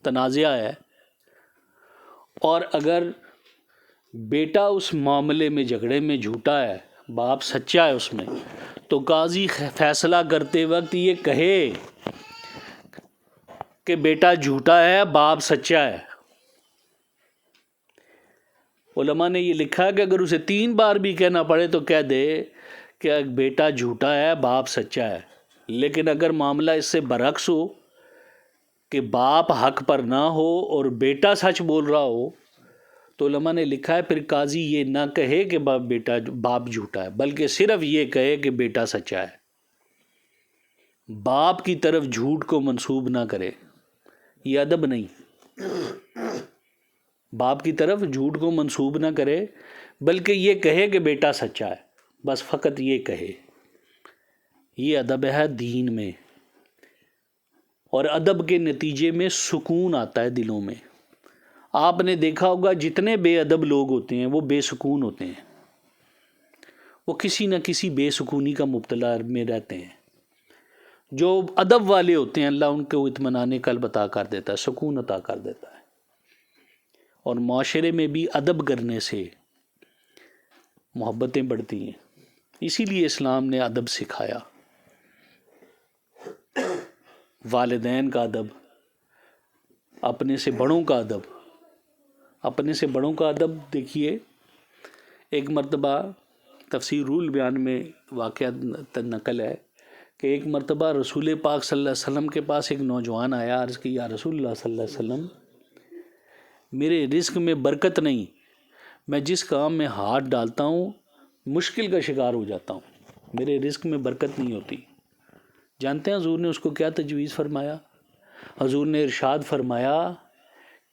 تنازعہ ہے، اور اگر بیٹا اس معاملے میں جھگڑے میں جھوٹا ہے، باپ سچا ہے اس میں، تو قاضی فیصلہ کرتے وقت یہ کہے کہ بیٹا جھوٹا ہے، باپ سچا ہے۔ علماء نے یہ لکھا ہے کہ اگر اسے 3 بار بھی کہنا پڑے تو کہہ دے کہ بیٹا جھوٹا ہے، باپ سچا ہے۔ لیکن اگر معاملہ اس سے برعکس ہو کہ باپ حق پر نہ ہو اور بیٹا سچ بول رہا ہو، تو علماء نے لکھا ہے پھر قاضی یہ نہ کہے کہ باپ جھوٹا ہے، بلکہ صرف یہ کہے کہ بیٹا سچا ہے۔ باپ کی طرف جھوٹ کو منسوب نہ کرے، یہ ادب نہیں۔ باپ کی طرف جھوٹ کو منسوب نہ کرے، بلکہ یہ کہے کہ بیٹا سچا ہے، بس فقط یہ کہے۔ یہ ادب ہے دین میں، اور ادب کے نتیجے میں سکون آتا ہے دلوں میں۔ آپ نے دیکھا ہوگا جتنے بے ادب لوگ ہوتے ہیں وہ بے سکون ہوتے ہیں، وہ کسی نہ کسی بے سکونی کا مبتلا میں رہتے ہیں۔ جو ادب والے ہوتے ہیں اللہ ان کو اطمینان قلب عطا کر دیتا ہے، سکون عطا کر دیتا ہے۔ اور معاشرے میں بھی ادب کرنے سے محبتیں بڑھتی ہیں، اسی لیے اسلام نے ادب سکھایا۔ والدین کا ادب، اپنے سے بڑوں کا ادب۔ اپنے سے بڑوں کا ادب دیکھیے، ایک مرتبہ تفسیر روح البیان میں واقعہ نقل ہے کہ ایک مرتبہ رسول پاک صلی اللہ علیہ وسلم کے پاس ایک نوجوان آیا، عرض کی یا رسول اللہ صلی اللہ علیہ وسلم، میرے رزق میں برکت نہیں، میں جس کام میں ہاتھ ڈالتا ہوں مشکل کا شکار ہو جاتا ہوں، میرے رزق میں برکت نہیں ہوتی۔ جانتے ہیں حضور نے اس کو کیا تجویز فرمایا؟ حضور نے ارشاد فرمایا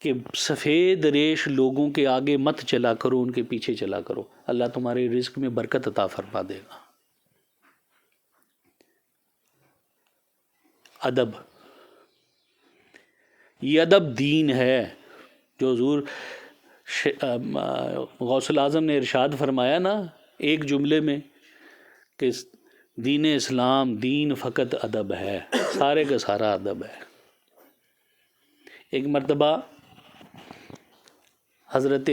کہ سفید ریش لوگوں کے آگے مت چلا کرو، ان کے پیچھے چلا کرو، اللہ تمہارے رزق میں برکت عطا فرما دے گا۔ ادب، یہ ادب دین ہے جو حضور غوث الاعظم نے ارشاد فرمایا نا ایک جملے میں کہ دین اسلام دین فقط ادب ہے، سارے کا سارا ادب ہے۔ ایک مرتبہ حضرت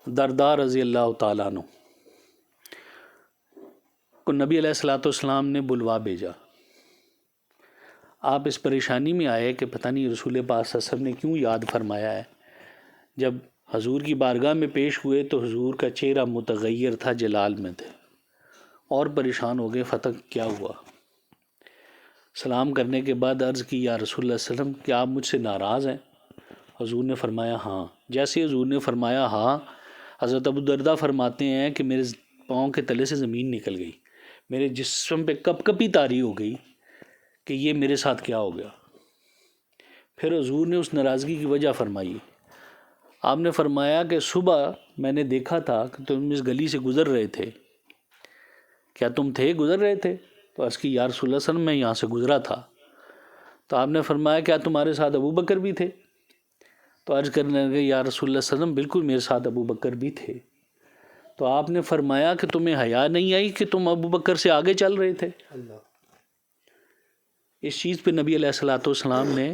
درداء رضی اللہ تعالیٰ عنہ کو نبی علیہ الصلوۃ والسلام نے بلوا بھیجا۔ آپ اس پریشانی میں آئے کہ پتہ نہیں رسول پاک صلی اللہ علیہ وسلم نے کیوں یاد فرمایا ہے۔ جب حضور کی بارگاہ میں پیش ہوئے تو حضور کا چہرہ متغیر تھا، جلال میں تھے، اور پریشان ہو گئے، فتح کیا ہوا؟ سلام کرنے کے بعد عرض کی یا رسول اللہ صلی اللہ علیہ وسلم کیا آپ مجھ سے ناراض ہیں؟ حضور نے فرمایا ہاں۔ جیسے حضور نے فرمایا ہاں، حضرت ابو درداء فرماتے ہیں کہ میرے پاؤں کے تلے سے زمین نکل گئی، میرے جسم پہ کپ کپی طاری ہو گئی کہ یہ میرے ساتھ کیا ہو گیا۔ پھر حضور نے اس ناراضگی کی وجہ فرمائی۔ آپ نے فرمایا کہ صبح میں نے دیکھا تھا کہ تم اس گلی سے گزر رہے تھے، کیا تم گزر رہے تھے؟ تو عرض کی یا رسول اللہ صلی اللہ علیہ وسلم میں یہاں سے گزرا تھا۔ تو آپ نے فرمایا کیا تمہارے ساتھ ابو بکر بھی تھے؟ تو عرض کرنے لگے یا رسول اللہ صلی اللہ علیہ وسلم بالکل میرے ساتھ ابو بکر بھی تھے۔ تو آپ نے فرمایا کہ تمہیں حیا نہیں آئی کہ تم ابو بکر سے آگے چل رہے تھے؟ اس چیز پہ نبی علیہ الصلوۃ والسلام نے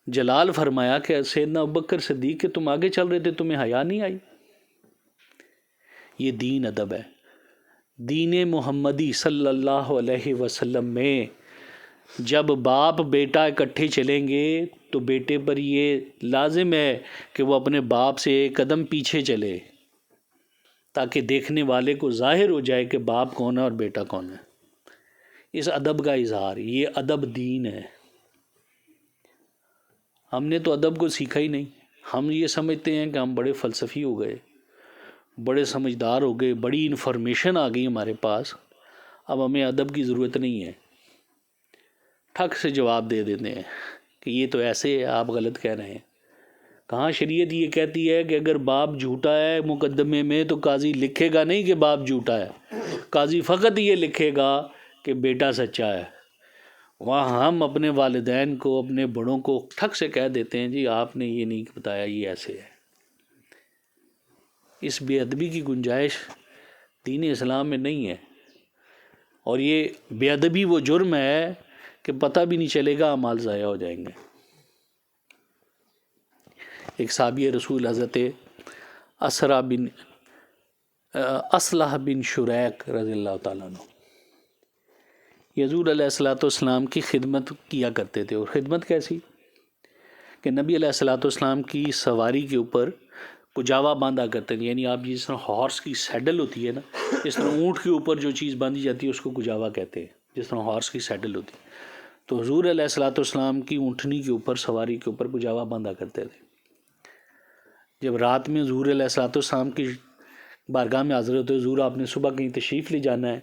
جلال فرمایا کہ سیدنا ابو بکر صدیق کہ تم آگے چل رہے تھے، تمہیں حیا نہیں آئی؟ یہ دین ادب ہے۔ دین محمدی صلی اللہ علیہ وسلم میں جب باپ بیٹا اکٹھے چلیں گے تو بیٹے پر یہ لازم ہے کہ وہ اپنے باپ سے ایک قدم پیچھے چلے، تاکہ دیکھنے والے کو ظاہر ہو جائے کہ باپ کون ہے اور بیٹا کون ہے۔ اس ادب کا اظہار، یہ ادب دین ہے۔ ہم نے تو ادب کو سیکھا ہی نہیں، ہم یہ سمجھتے ہیں کہ ہم بڑے فلسفی ہو گئے، بڑے سمجھدار ہو گئے، بڑی انفارمیشن آ گئی ہمارے پاس، اب ہمیں ادب کی ضرورت نہیں ہے، ٹھک سے جواب دے دیتے ہیں کہ یہ تو ایسے ہے، آپ غلط کہہ رہے ہیں۔ کہاں شریعت یہ کہتی ہے کہ اگر باپ جھوٹا ہے مقدمے میں تو قاضی لکھے گا نہیں کہ باپ جھوٹا ہے، قاضی فقط یہ لکھے گا کہ بیٹا سچا ہے۔ وہاں ہم اپنے والدین کو، اپنے بڑوں کو ٹھک سے کہہ دیتے ہیں جی آپ نے یہ نہیں بتایا، یہ ایسے ہے۔ اس بے ادبی کی گنجائش دین اسلام میں نہیں ہے، اور یہ بے ادبی وہ جرم ہے کہ پتہ بھی نہیں چلے گا، اعمال ضائع ہو جائیں گے۔ ایک صحابی رسول حضرت اصلح بن شریک رضی اللہ تعالیٰ عنہ حضور علیہ الصلوۃ والسلام کی خدمت کیا کرتے تھے، اور خدمت کیسی کہ نبی علیہ الصلوۃ والسلام کی سواری کے اوپر کجاوا باندھا کرتے تھے، یعنی آپ جس طرح ہارس کی سیڈل ہوتی ہے نا، اس طرح اونٹ کے اوپر جو چیز باندھی جاتی ہے اس کو کجاوا کہتے ہیں، جس طرح ہارس کی سیڈل ہوتی ہے۔ تو حضور علیہ الصلوۃ والسلام کی اونٹنی کے اوپر، سواری کے اوپر کجاوا باندھا کرتے تھے۔ جب رات میں حضور علیہ الصلوۃ والسلام کی بارگاہ میں حاضر ہوتے، حضور آپ نے صبح کہیں تشریف لے جانا ہے،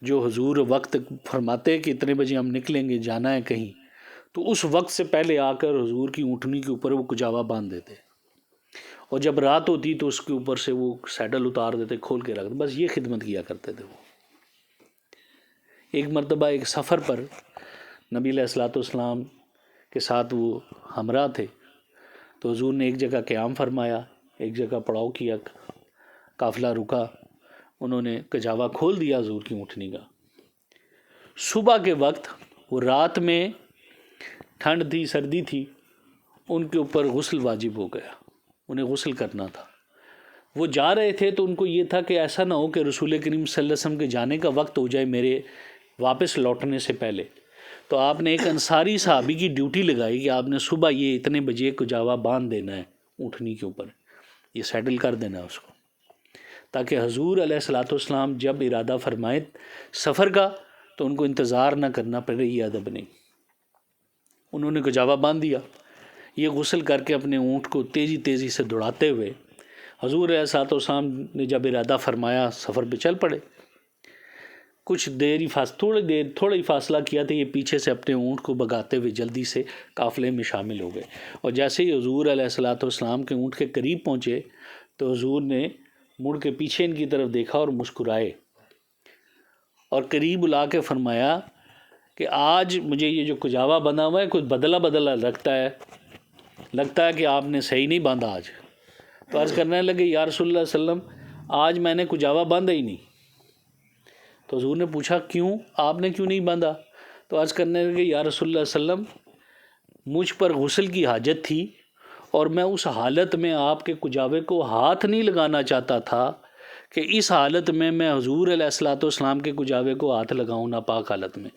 جو حضور وقت فرماتے کہ اتنے بجے ہم نکلیں گے، جانا ہے کہیں، تو اس وقت سے پہلے آ کر حضور کی اونٹنی کے اوپر وہ کجاوا باندھ دیتے، اور جب رات ہوتی تو اس کے اوپر سے وہ سیڈل اتار دیتے، کھول کے رکھ دیتے، بس یہ خدمت کیا کرتے تھے وہ۔ ایک مرتبہ ایک سفر پر نبی علیہ الصلوۃ والسلام کے ساتھ وہ ہمراہ تھے، تو حضور نے ایک جگہ قیام فرمایا، ایک جگہ پڑاؤ کیا، قافلہ رکا، انہوں نے کجاوا کھول دیا حضور کی اونٹنی کا۔ صبح کے وقت، وہ رات میں ٹھنڈ تھی، سردی تھی، ان کے اوپر غسل واجب ہو گیا، انہیں غسل کرنا تھا۔ وہ جا رہے تھے تو ان کو یہ تھا کہ ایسا نہ ہو کہ رسول کریم صلی اللہ علیہ وسلم کے جانے کا وقت ہو جائے میرے واپس لوٹنے سے پہلے، تو آپ نے ایک انصاری صحابی کی ڈیوٹی لگائی کہ آپ نے صبح یہ اتنے بجے کجاوا باندھ دینا ہے اونٹنی کے اوپر، یہ سیٹل کر دینا ہے اس کو، تاکہ حضور علیہ الصلوۃ والسلام جب ارادہ فرمائے سفر کا تو ان کو انتظار نہ کرنا پڑے۔ یہ ادب نہیں۔ انہوں نے کجاوا باندھ دیا، یہ غسل کر کے اپنے اونٹ کو تیزی تیزی سے دوڑاتے ہوئے حضور علیہ الصلوۃ والسلام نے جب ارادہ فرمایا سفر پہ چل پڑے۔ کچھ تھوڑا ہی فاصلہ کیا تو یہ پیچھے سے اپنے اونٹ کو بھگاتے ہوئے جلدی سے قافلے میں شامل ہو گئے، اور جیسے ہی حضور علیہ الصلاۃ والسلام کے اونٹ کے قریب پہنچے تو حضور نے مڑ کے پیچھے ان کی طرف دیکھا اور مسکرائے اور قریب بلا کے فرمایا کہ آج مجھے یہ جو کجاوا بندھا ہوا ہے کچھ بدلا لگتا ہے کہ آپ نے صحیح نہیں باندھا آج۔ تو عرض کرنے لگے یا رسول اللہ صلی اللہ علیہ وسلم آج میں نے کجاوا باندھا ہی نہیں۔ تو حضور نے پوچھا کیوں، آپ نے کیوں نہیں باندھا؟ تو عرض کرنے لگے یا رسول اللہ صلی اللہ علیہ وسلم مجھ پر غسل کی حاجت تھی اور میں اس حالت میں آپ کے کجاوے کو ہاتھ نہیں لگانا چاہتا تھا کہ اس حالت میں حضور علیہ الصلاۃ والسلام کے کجاوے کو ہاتھ لگاؤں ناپاک حالت میں،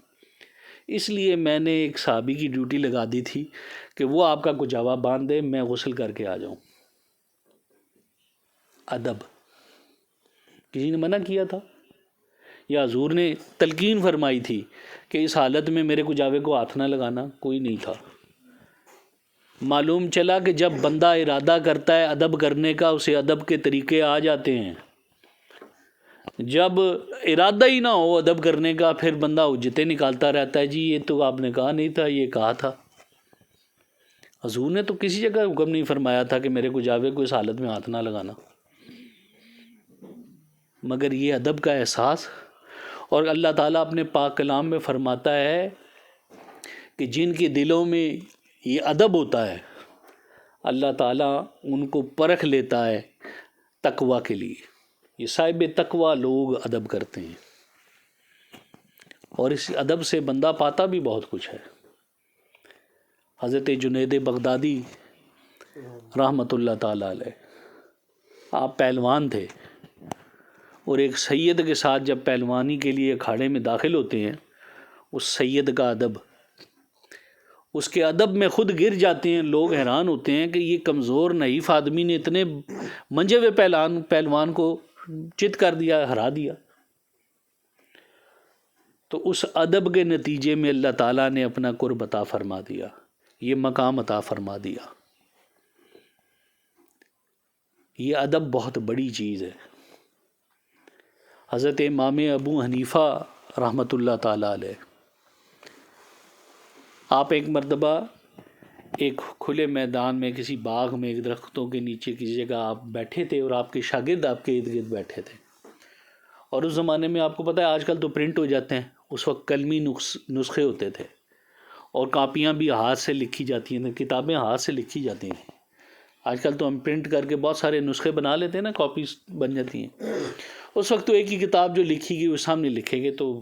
اس لیے میں نے ایک صحابی کی ڈیوٹی لگا دی تھی کہ وہ آپ کا کجاوا باندھ دے، میں غسل کر کے آ جاؤں۔ ادب، کسی نے منع کیا تھا یا حضور نے تلقین فرمائی تھی کہ اس حالت میں میرے کجاوے کو ہاتھ نہ لگانا؟ کوئی نہیں تھا۔ معلوم چلا کہ جب بندہ ارادہ کرتا ہے ادب کرنے کا اسے ادب کے طریقے آ جاتے ہیں، جب ارادہ ہی نہ ہو ادب کرنے کا پھر بندہ حجتیں نکالتا رہتا ہے، جی یہ تو آپ نے کہا نہیں تھا، یہ کہا تھا۔ حضور نے تو کسی جگہ حکم نہیں فرمایا تھا کہ میرے کجاوے کو اس حالت میں ہاتھ نہ لگانا، مگر یہ ادب کا احساس۔ اور اللہ تعالیٰ اپنے پاک کلام میں فرماتا ہے کہ جن کے دلوں میں یہ ادب ہوتا ہے اللہ تعالیٰ ان کو پرکھ لیتا ہے تقوی کے لیے۔ یہ صاحب تقوی لوگ ادب کرتے ہیں، اور اس ادب سے بندہ پاتا بھی بہت کچھ ہے۔ حضرت جنید بغدادی رحمۃ اللہ تعالیٰ علیہ، آپ پہلوان تھے، اور ایک سید کے ساتھ جب پہلوانی کے لیے اکھاڑے میں داخل ہوتے ہیں، اس سید کا ادب، اس کے ادب میں خود گر جاتے ہیں، لوگ حیران ہوتے ہیں کہ یہ کمزور نحیف آدمی نے اتنے منجے ہوئے پہلوان کو چت کر دیا، ہرا دیا۔ تو اس ادب کے نتیجے میں اللہ تعالیٰ نے اپنا قرب عطا فرما دیا، یہ مقام عطا فرما دیا۔ یہ ادب بہت بڑی چیز ہے۔ حضرت امام ابو حنیفہ رحمۃ اللہ تعالیٰ علیہ، آپ ایک مرتبہ ایک کھلے میدان میں کسی باغ میں ایک درختوں کے نیچے کسی جگہ آپ بیٹھے تھے، اور آپ کے شاگرد آپ کے ارد گرد بیٹھے تھے، اور اس زمانے میں آپ کو پتہ ہے آج کل تو پرنٹ ہو جاتے ہیں، اس وقت قلمی نسخے ہوتے تھے، اور کاپیاں بھی ہاتھ سے لکھی جاتی ہیں، کتابیں ہاتھ سے لکھی جاتی ہیں۔ آج کل تو ہم پرنٹ کر کے بہت سارے نسخے بنا لیتے ہیں نا، کاپیز بن جاتی ہیں۔ اس وقت تو ایک ہی کتاب جو لکھی گئی وہ سامنے لکھے گے، تو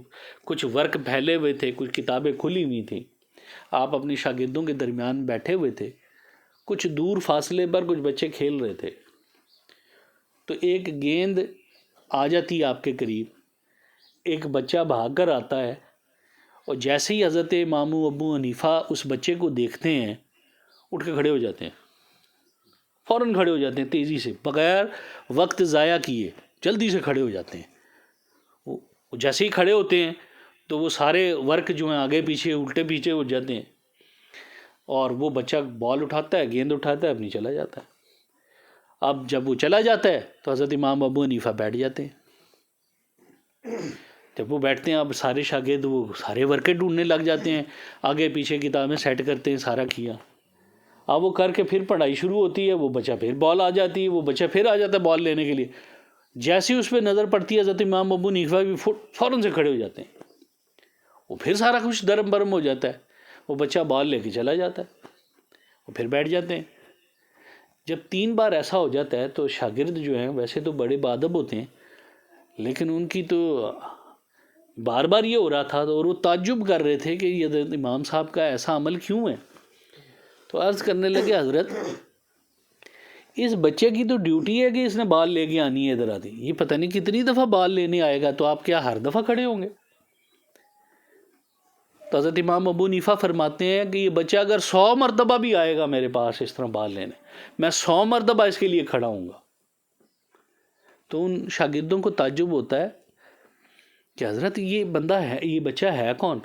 کچھ ورق پھیلے ہوئے تھے، کچھ کتابیں کھلی ہوئی تھیں، آپ اپنے شاگردوں کے درمیان بیٹھے ہوئے تھے، کچھ دور فاصلے پر کچھ بچے کھیل رہے تھے، تو ایک گیند آ جاتی ہے آپ کے قریب، ایک بچہ بھاگ کر آتا ہے، اور جیسے ہی حضرت امام ابو حنیفہ اس بچے کو دیکھتے ہیں اٹھ کے کھڑے ہو جاتے ہیں، فوراً کھڑے ہو جاتے ہیں، تیزی سے بغیر وقت ضائع کیے جلدی سے کھڑے ہو جاتے ہیں۔ وہ جیسے ہی کھڑے ہوتے ہیں تو وہ سارے ورق جو ہیں آگے پیچھے الٹے پیچھے ہو جاتے ہیں، اور وہ بچہ بال اٹھاتا ہے، گیند اٹھاتا ہے، اپنی چلا جاتا ہے۔ اب جب وہ چلا جاتا ہے تو حضرت امام ابو حنیفہ بیٹھ جاتے ہیں۔ جب وہ بیٹھتے ہیں اب سارے شاگرد وہ سارے ورقے ڈھونڈنے لگ جاتے ہیں، آگے پیچھے کتابیں سیٹ کرتے ہیں، سارا کیا۔ اب وہ کر کے پھر پڑھائی شروع ہوتی ہے، وہ بچہ پھر بال آ جاتی ہے، وہ بچہ پھر آ جاتا ہے بال لینے کے لیے، جیسے ہی اس پہ نظر پڑتی ہے حضرت امام ابو حنیفہ بھی فوراً سے کھڑے ہو جاتے ہیں، وہ پھر سارا کچھ درم برم ہو جاتا ہے، وہ بچہ بال لے کے چلا جاتا ہے، وہ پھر بیٹھ جاتے ہیں۔ جب 3 بار ایسا ہو جاتا ہے تو شاگرد جو ہیں ویسے تو بڑے باادب ہوتے ہیں، لیکن ان کی تو بار بار یہ ہو رہا تھا، اور وہ تعجب کر رہے تھے کہ یہ حضرت امام صاحب کا ایسا عمل کیوں ہے۔ تو عرض کرنے لگے حضرت اس بچے کی تو ڈیوٹی ہے کہ اس نے بال لے کے آنی ہے ادھر آتی، یہ پتہ نہیں کتنی دفعہ بال لینے آئے گا، تو آپ کیا ہر دفعہ کھڑے ہوں گے؟ تو حضرت امام ابو حنیفہ فرماتے ہیں کہ یہ بچہ اگر 100 مرتبہ بھی آئے گا میرے پاس اس طرح بال لینے، میں 100 مرتبہ اس کے لیے کھڑا ہوں گا۔ تو ان شاگردوں کو تعجب ہوتا ہے کہ حضرت یہ بندہ ہے، یہ بچہ ہے کون؟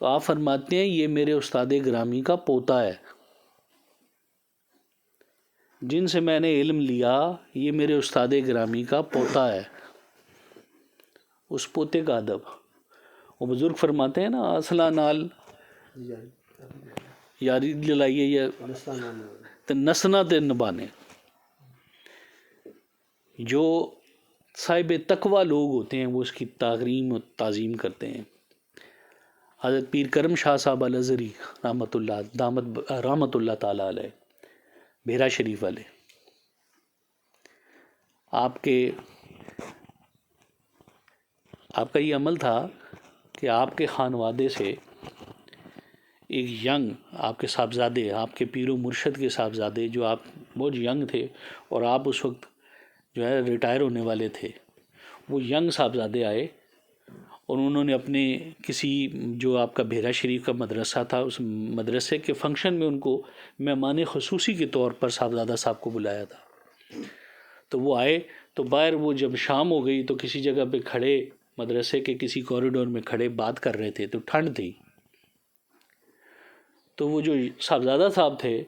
تو آپ فرماتے ہیں یہ میرے استاد گرامی کا پوتا ہے، جن سے میں نے علم لیا، یہ میرے استاد گرامی کا پوتا ہے۔ اس پوتے کا ادب. وہ بزرگ فرماتے ہیں نا اصلہ نال یاری لائیے یا نسنا تے نبانے. جو صاحب تقوی لوگ ہوتے ہیں وہ اس کی تعظیم و تعظیم کرتے ہیں. حضرت پیر کرم شاہ صاحب الازہری رحمت اللہ تعالیٰ علیہ بھیرا شریف والے، آپ کا یہ عمل تھا کہ آپ کے خانوادے سے ایک ینگ آپ کے صاحبزادے، آپ کے پیر و مرشد کے صاحبزادے جو آپ بہت ینگ تھے اور آپ اس وقت جو ہے ریٹائر ہونے والے تھے، وہ ینگ صاحبزادے آئے اور انہوں نے اپنے کسی جو آپ کا بھیرا شریف کا مدرسہ تھا اس مدرسے کے فنکشن میں ان کو مہمان خصوصی کے طور پر صاحبزادہ صاحب کو بلایا تھا. تو وہ آئے تو باہر وہ جب شام ہو گئی تو کسی جگہ پہ کھڑے مدرسے کے کسی کوریڈور میں کھڑے بات کر رہے تھے تو ٹھنڈ تھی. تو وہ جو صاحبزادہ صاحب تھے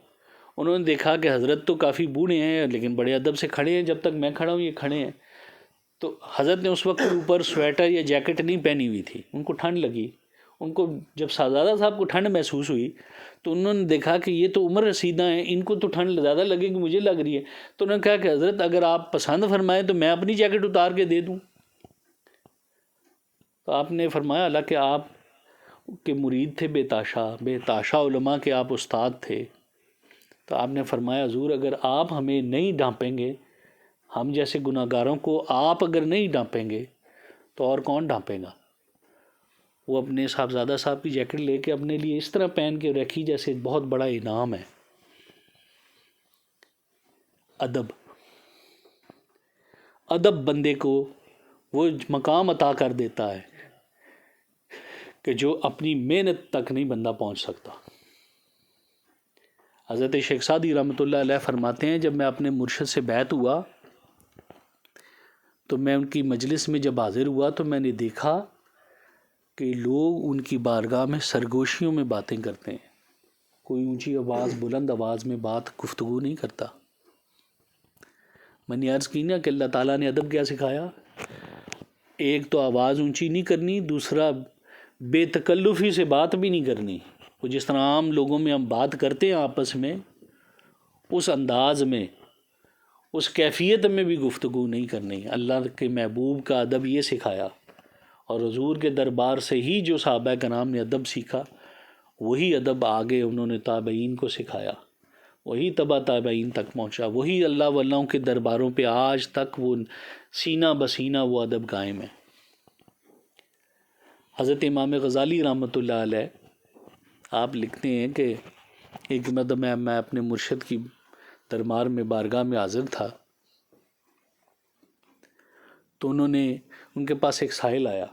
انہوں نے دیکھا کہ حضرت تو کافی بوڑھے ہیں لیکن بڑے ادب سے کھڑے ہیں، جب تک میں کھڑا ہوں یہ کھڑے ہیں. تو حضرت نے اس وقت اوپر سویٹر یا جیکٹ نہیں پہنی ہوئی تھی، ان کو ٹھنڈ لگی. ان کو جب صاحبزادہ صاحب کو ٹھنڈ محسوس ہوئی تو انہوں نے دیکھا کہ یہ تو عمر رسیدہ ہیں، ان کو تو ٹھنڈ زیادہ لگے گی، مجھے لگ رہی ہے. تو انہوں نے کہا کہ حضرت اگر آپ پسند فرمائیں تو میں اپنی جیکٹ اتار کے دے دوں. تو آپ نے فرمایا حالانکہ آپ کے مرید تھے بے تاشا علماء کے آپ استاد تھے، تو آپ نے فرمایا حضور اگر آپ ہمیں نہیں ڈانپیں گے، ہم جیسے گناہ گاروں کو آپ اگر نہیں ڈانپیں گے تو اور کون ڈانپے گا. وہ اپنے صاحبزادہ صاحب کی جیکٹ لے کے اپنے لیے اس طرح پہن کے رکھی جیسے بہت بڑا انعام ہے. ادب بندے کو وہ مقام عطا کر دیتا ہے کہ جو اپنی محنت تک نہیں بندہ پہنچ سکتا. حضرت شیخ سعدی رحمۃ اللہ علیہ فرماتے ہیں جب میں اپنے مرشد سے بیعت ہوا تو میں ان کی مجلس میں جب حاضر ہوا تو میں نے دیکھا کہ لوگ ان کی بارگاہ میں سرگوشیوں میں باتیں کرتے ہیں. کوئی اونچی آواز بلند آواز میں گفتگو نہیں کرتا. میں نے عرض کی نا کہ اللہ تعالیٰ نے ادب کیا سکھایا، ایک تو آواز اونچی نہیں کرنی، دوسرا بے تکلفی سے بات بھی نہیں کرنی. وہ جس طرح عام لوگوں میں ہم بات کرتے ہیں آپس میں اس انداز میں اس کیفیت میں بھی گفتگو نہیں کرنی. اللہ کے محبوب کا ادب یہ سکھایا اور حضور کے دربار سے ہی جو صحابہ کرام نے ادب سیکھا وہی ادب آگے انہوں نے تابعین کو سکھایا، وہی تبع تابعین تک پہنچا، وہی اللہ والوں کے درباروں پہ آج تک وہ سینہ بسینہ وہ ادب قائم ہے. حضرت امام غزالی رحمۃ اللہ علیہ آپ لکھتے ہیں کہ ایک مدد میں اپنے مرشد کی دربار میں بارگاہ میں حاضر تھا تو انہوں نے ان کے پاس ایک سائل آیا،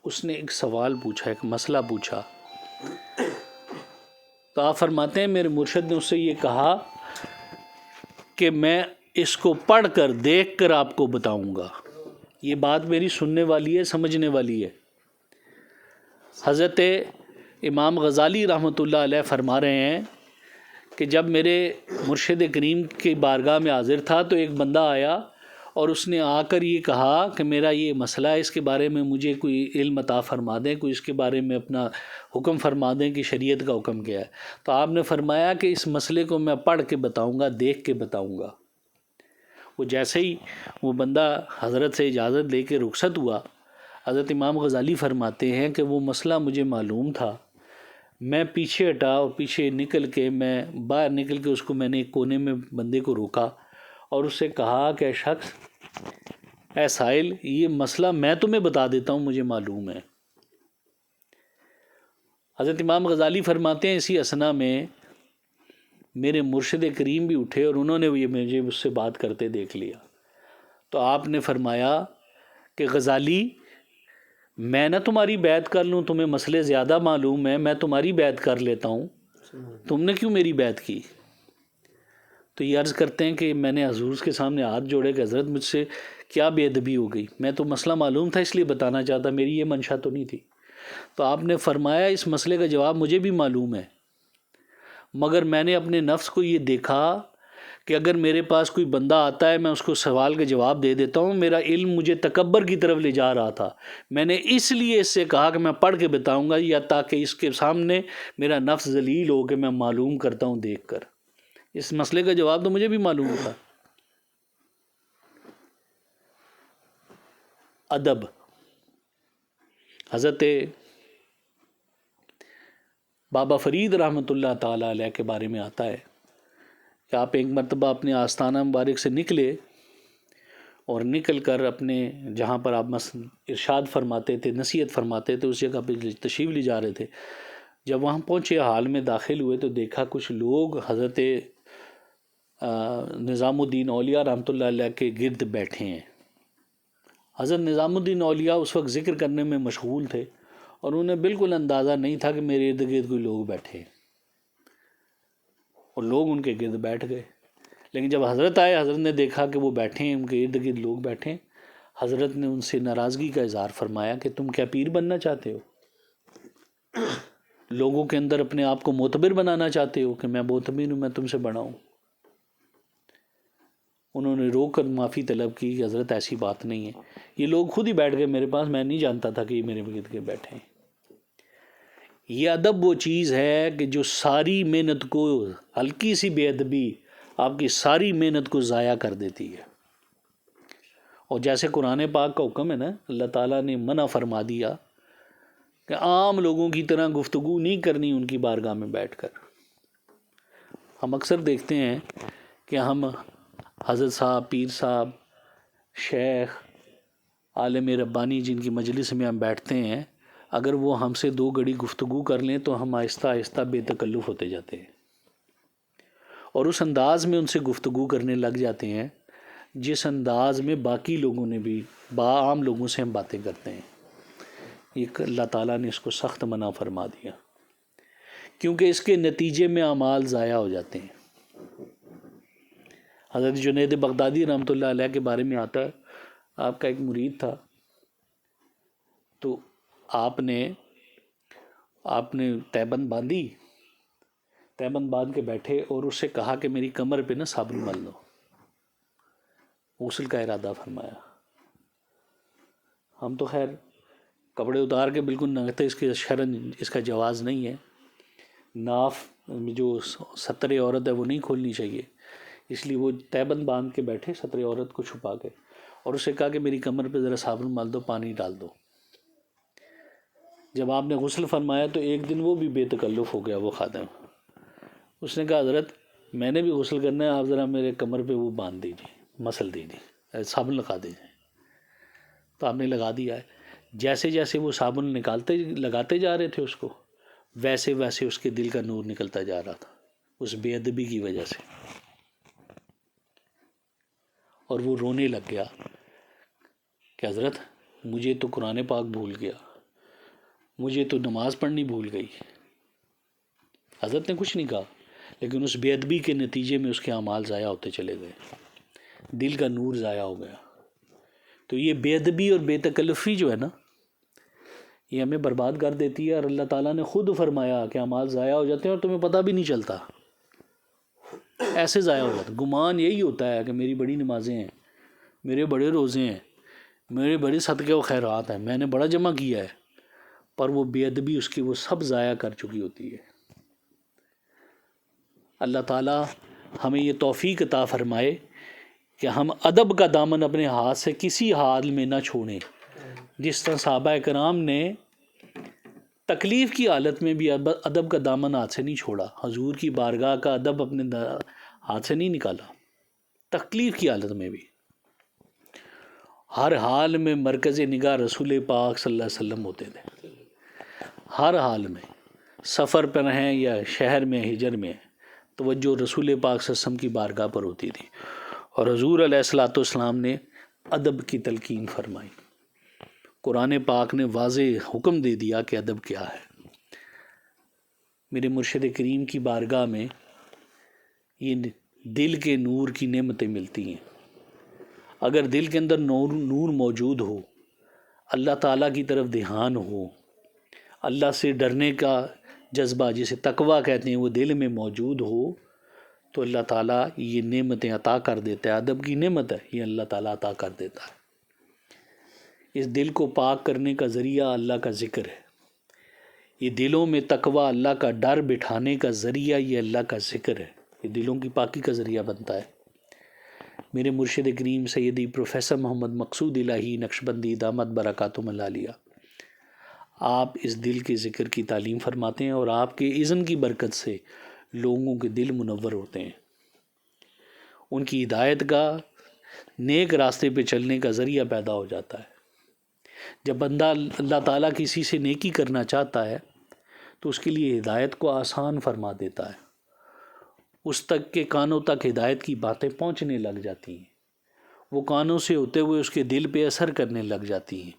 اس نے ایک سوال پوچھا، ایک مسئلہ پوچھا. تو آپ فرماتے ہیں میرے مرشد نے اس سے یہ کہا کہ میں اس کو پڑھ کر دیکھ کر آپ کو بتاؤں گا. یہ بات میری سننے والی ہے، سمجھنے والی ہے. حضرت امام غزالی رحمۃ اللہ علیہ فرما رہے ہیں کہ جب میرے مرشد کریم کی بارگاہ میں حاضر تھا تو ایک بندہ آیا اور اس نے آ کر یہ کہا کہ میرا یہ مسئلہ ہے، اس کے بارے میں مجھے کوئی علم عطا فرما دیں، کوئی اس کے بارے میں اپنا حکم فرما دیں کہ شریعت کا حکم کیا ہے. تو آپ نے فرمایا کہ اس مسئلے کو میں پڑھ کے بتاؤں گا، دیکھ کے بتاؤں گا. وہ جیسے ہی وہ بندہ حضرت سے اجازت لے کے رخصت ہوا، حضرت امام غزالی فرماتے ہیں کہ وہ مسئلہ مجھے معلوم تھا. میں پیچھے ہٹا اور پیچھے نکل کے میں باہر نکل کے اس کو میں نے ایک کونے میں بندے کو روکا اور اس سے کہا کہ شخص اے سائل، یہ مسئلہ میں تمہیں بتا دیتا ہوں، مجھے معلوم ہے. حضرت امام غزالی فرماتے ہیں اسی اثنا میں میرے مرشد کریم بھی اٹھے اور انہوں نے یہ مجھے اس سے بات کرتے دیکھ لیا. تو آپ نے فرمایا کہ غزالی میں نہ تمہاری بیعت کر لوں، تمہیں مسئلے زیادہ معلوم ہیں، میں تمہاری بیعت کر لیتا ہوں، تم نے کیوں میری بیعت کی؟ تو یہ عرض کرتے ہیں کہ میں نے حضور کے سامنے ہاتھ جوڑے کہ حضرت مجھ سے کیا بے ادبی ہو گئی، میں تو مسئلہ معلوم تھا اس لیے بتانا چاہتا، میری یہ منشا تو نہیں تھی. تو آپ نے فرمایا اس مسئلے کا جواب مجھے بھی معلوم ہے، مگر میں نے اپنے نفس کو یہ دیکھا کہ اگر میرے پاس کوئی بندہ آتا ہے میں اس کو سوال کا جواب دے دیتا ہوں، میرا علم مجھے تکبر کی طرف لے جا رہا تھا، میں نے اس لیے اس سے کہا کہ میں پڑھ کے بتاؤں گا، یا تاکہ اس کے سامنے میرا نفس ذلیل ہو کہ میں معلوم کرتا ہوں دیکھ کر۔ اس مسئلے کا جواب تو مجھے بھی معلوم تھا۔ ادب، حضرت بابا فرید رحمۃ اللہ تعالیٰ علیہ کے بارے میں آتا ہے کہ آپ ایک مرتبہ اپنے آستانہ مبارک سے نکلے اور نکل کر اپنے جہاں پر آپ ارشاد فرماتے تھے، نصیحت فرماتے تھے، اس جگہ پہ تشریف لے جا رہے تھے۔ جب وہاں پہنچے، حال میں داخل ہوئے، تو دیکھا کچھ لوگ حضرت نظام الدین اولیاء رحمۃ اللہ علیہ کے گرد بیٹھے ہیں۔ حضرت نظام الدین اولیاء اس وقت ذکر کرنے میں مشغول تھے اور انہیں بالکل اندازہ نہیں تھا کہ میرے ارد گرد کوئی لوگ بیٹھے ہیں، اور لوگ ان کے گرد بیٹھ گئے۔ لیکن جب حضرت آئے، حضرت نے دیکھا کہ وہ بیٹھے ہیں، ان کے ارد گرد لوگ بیٹھے ہیں، حضرت نے ان سے ناراضگی کا اظہار فرمایا کہ تم کیا پیر بننا چاہتے ہو؟ لوگوں کے اندر اپنے آپ کو معتبر بنانا چاہتے ہو کہ میں معتبر ہوں، میں تم سے بڑا ہوں؟ انہوں نے رو کر معافی طلب کی کہ حضرت ایسی بات نہیں ہے، یہ لوگ خود ہی بیٹھ گئے میرے پاس، میں نہیں جانتا تھا کہ یہ میرے گرد کے بیٹھے ہیں۔ یہ ادب وہ چیز ہے کہ جو ساری محنت کو، ہلکی سی بے ادبی آپ کی ساری محنت کو ضائع کر دیتی ہے۔ اور جیسے قرآن پاک کا حکم ہے نا، اللہ تعالیٰ نے منع فرما دیا کہ عام لوگوں کی طرح گفتگو نہیں کرنی ان کی بارگاہ میں بیٹھ کر۔ ہم اکثر دیکھتے ہیں کہ ہم حضرت صاحب، پیر صاحب، شیخ، عالم ربانی جن کی مجلس میں ہم بیٹھتے ہیں، اگر وہ ہم سے دو گھڑی گفتگو کر لیں تو ہم آہستہ آہستہ بے تکلف ہوتے جاتے ہیں اور اس انداز میں ان سے گفتگو کرنے لگ جاتے ہیں جس انداز میں باقی لوگوں نے بھی، عام لوگوں سے ہم باتیں کرتے ہیں۔ یہ اللہ تعالیٰ نے اس کو سخت منع فرما دیا، کیونکہ اس کے نتیجے میں اعمال ضائع ہو جاتے ہیں۔ حضرت جنید بغدادی رحمۃ اللہ علیہ کے بارے میں آتا ہے، آپ کا ایک مرید تھا، تو آپ نے تہبند باندھی، تہبند باندھ کے بیٹھے اور اس سے کہا کہ میری کمر پہ نا صابن مل دو، غسل کا ارادہ فرمایا۔ ہم تو خیر کپڑے اتار کے بالکل ننگتے، اس کے شرن اس کا جواز نہیں ہے، ناف جو ستر عورت ہے وہ نہیں کھولنی چاہیے، اس لیے وہ تہبند باندھ کے بیٹھے ستر عورت کو چھپا کے، اور اسے کہا کہ میری کمر پہ ذرا صابن مال دو، پانی ڈال دو۔ جب آپ نے غسل فرمایا تو ایک دن وہ بھی بے تکلف ہو گیا، وہ خادم، اس نے کہا حضرت میں نے بھی غسل کرنا ہے، آپ ذرا میرے کمر پہ وہ باندھ دیجیے، مسل دیجیے، صابن لگا دیجیے۔ تو آپ نے لگا دیا ہے۔ جیسے جیسے وہ صابن لگاتے جا رہے تھے اس کو، ویسے ویسے اس کے دل کا نور نکلتا جا رہا تھا اس بے ادبی کی وجہ سے، اور وہ رونے لگ گیا کہ حضرت مجھے تو قرآن پاک بھول گیا، مجھے تو نماز پڑھنی بھول گئی۔ حضرت نے کچھ نہیں کہا، لیکن اس بے ادبی کے نتیجے میں اس کے اعمال ضائع ہوتے چلے گئے، دل کا نور ضائع ہو گیا۔ تو یہ بے ادبی اور بے تکلفی جو ہے نا، یہ ہمیں برباد کر دیتی ہے، اور اللہ تعالیٰ نے خود فرمایا کہ اعمال ضائع ہو جاتے ہیں اور تمہیں پتہ بھی نہیں چلتا، ایسے ضائع ہو جاتا۔ گمان یہی ہوتا ہے کہ میری بڑی نمازیں ہیں، میرے بڑے روزے ہیں، میرے بڑے صدقے و خیرات ہیں، میں نے بڑا جمع کیا ہے، پر وہ بے ادبی اس کی وہ سب ضائع کر چکی ہوتی ہے۔ اللہ تعالیٰ ہمیں یہ توفیق عطا فرمائے کہ ہم ادب کا دامن اپنے ہاتھ سے کسی حال میں نہ چھوڑیں، جس طرح صحابہ کرام نے تکلیف کی حالت میں بھی ادب کا دامن ہاتھ سے نہیں چھوڑا، حضور کی بارگاہ کا ادب اپنے ہاتھ سے نہیں نکالا، تکلیف کی حالت میں بھی ہر حال میں مرکز نگاہ رسول پاک صلی اللہ علیہ وسلم ہوتے تھے، ہر حال میں، سفر پر ہیں یا شہر میں، ہجر میں، توجہ رسول پاک صلی اللہ علیہ وسلم کی بارگاہ پر ہوتی تھی، اور حضور علیہ الصلوۃ والسلام نے ادب کی تلقین فرمائی۔ قرآن پاک نے واضح حکم دے دیا کہ ادب کیا ہے۔ میرے مرشد کریم کی بارگاہ میں یہ دل کے نور کی نعمتیں ملتی ہیں۔ اگر دل کے اندر نور موجود ہو، اللہ تعالیٰ کی طرف دھیان ہو، اللہ سے ڈرنے کا جذبہ جسے تقویٰ کہتے ہیں وہ دل میں موجود ہو، تو اللہ تعالیٰ یہ نعمتیں عطا کر دیتا ہے. ادب کی نعمت ہے، یہ اللہ تعالیٰ عطا کر دیتا ہے. اس دل کو پاک کرنے کا ذریعہ اللہ کا ذکر ہے. یہ دلوں میں تقوی، اللہ کا ڈر بٹھانے کا ذریعہ یہ اللہ کا ذکر ہے. یہ دلوں کی پاکی کا ذریعہ بنتا ہے. میرے مرشد کریم سیدی پروفیسر محمد مقصود الہی نقشبندی دامت برکاتہم العالیہ، آپ اس دل کے ذکر کی تعلیم فرماتے ہیں، اور آپ کے اذن کی برکت سے لوگوں کے دل منور ہوتے ہیں. ان کی ہدایت کا، نیک راستے پہ چلنے کا ذریعہ پیدا ہو جاتا ہے. جب بندہ اللہ تعالیٰ کسی سے نیکی کرنا چاہتا ہے تو اس کے لیے ہدایت کو آسان فرما دیتا ہے. اس تک کے کانوں تک ہدایت کی باتیں پہنچنے لگ جاتی ہیں، وہ کانوں سے ہوتے ہوئے اس کے دل پہ اثر کرنے لگ جاتی ہیں.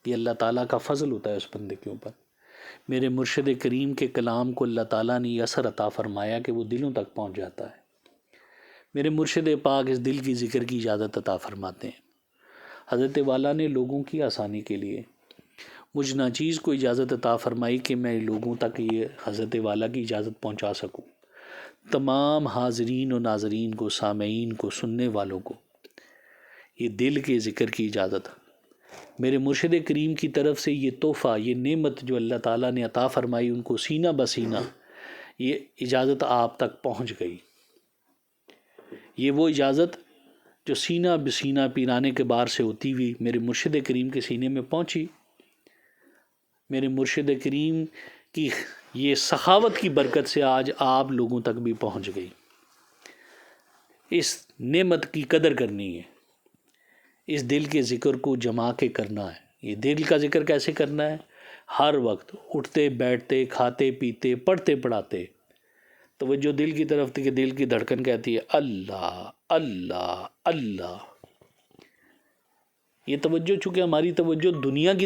یہ اللہ تعالیٰ کا فضل ہوتا ہے اس بندے کے اوپر. میرے مرشد کریم کے کلام کو اللہ تعالیٰ نے یہ اثر عطا فرمایا کہ وہ دلوں تک پہنچ جاتا ہے. میرے مرشد پاک اس دل کی ذکر کی اجازت عطا فرماتے ہیں. حضرت والا نے لوگوں کی آسانی کے لیے مجھ ناچیز کو اجازت عطا فرمائی کہ میں لوگوں تک یہ حضرت والا کی اجازت پہنچا سکوں. تمام حاضرین و ناظرین کو، سامعین کو، سننے والوں کو یہ دل کے ذکر کی اجازت میرے مرشد کریم کی طرف سے، یہ تحفہ، یہ نعمت جو اللہ تعالیٰ نے عطا فرمائی ان کو سینہ بسینہ یہ اجازت آپ تک پہنچ گئی. یہ وہ اجازت جو سینہ بسینہ پیرانے کے بار سے ہوتی ہوئی میرے مرشد کریم کے سینے میں پہنچی. میرے مرشد کریم کی یہ سخاوت کی برکت سے آج آپ لوگوں تک بھی پہنچ گئی. اس نعمت کی قدر کرنی ہے، اس دل کے ذکر کو جما کے کرنا ہے. یہ دل کا ذکر کیسے کرنا ہے؟ ہر وقت اٹھتے بیٹھتے، کھاتے پیتے، پڑھتے پڑھاتے توجہ دل کی طرف تھی کہ دل کی دھڑکن کہتی ہے اللہ اللہ اللہ. یہ توجہ چونکہ ہماری توجہ دنیا کی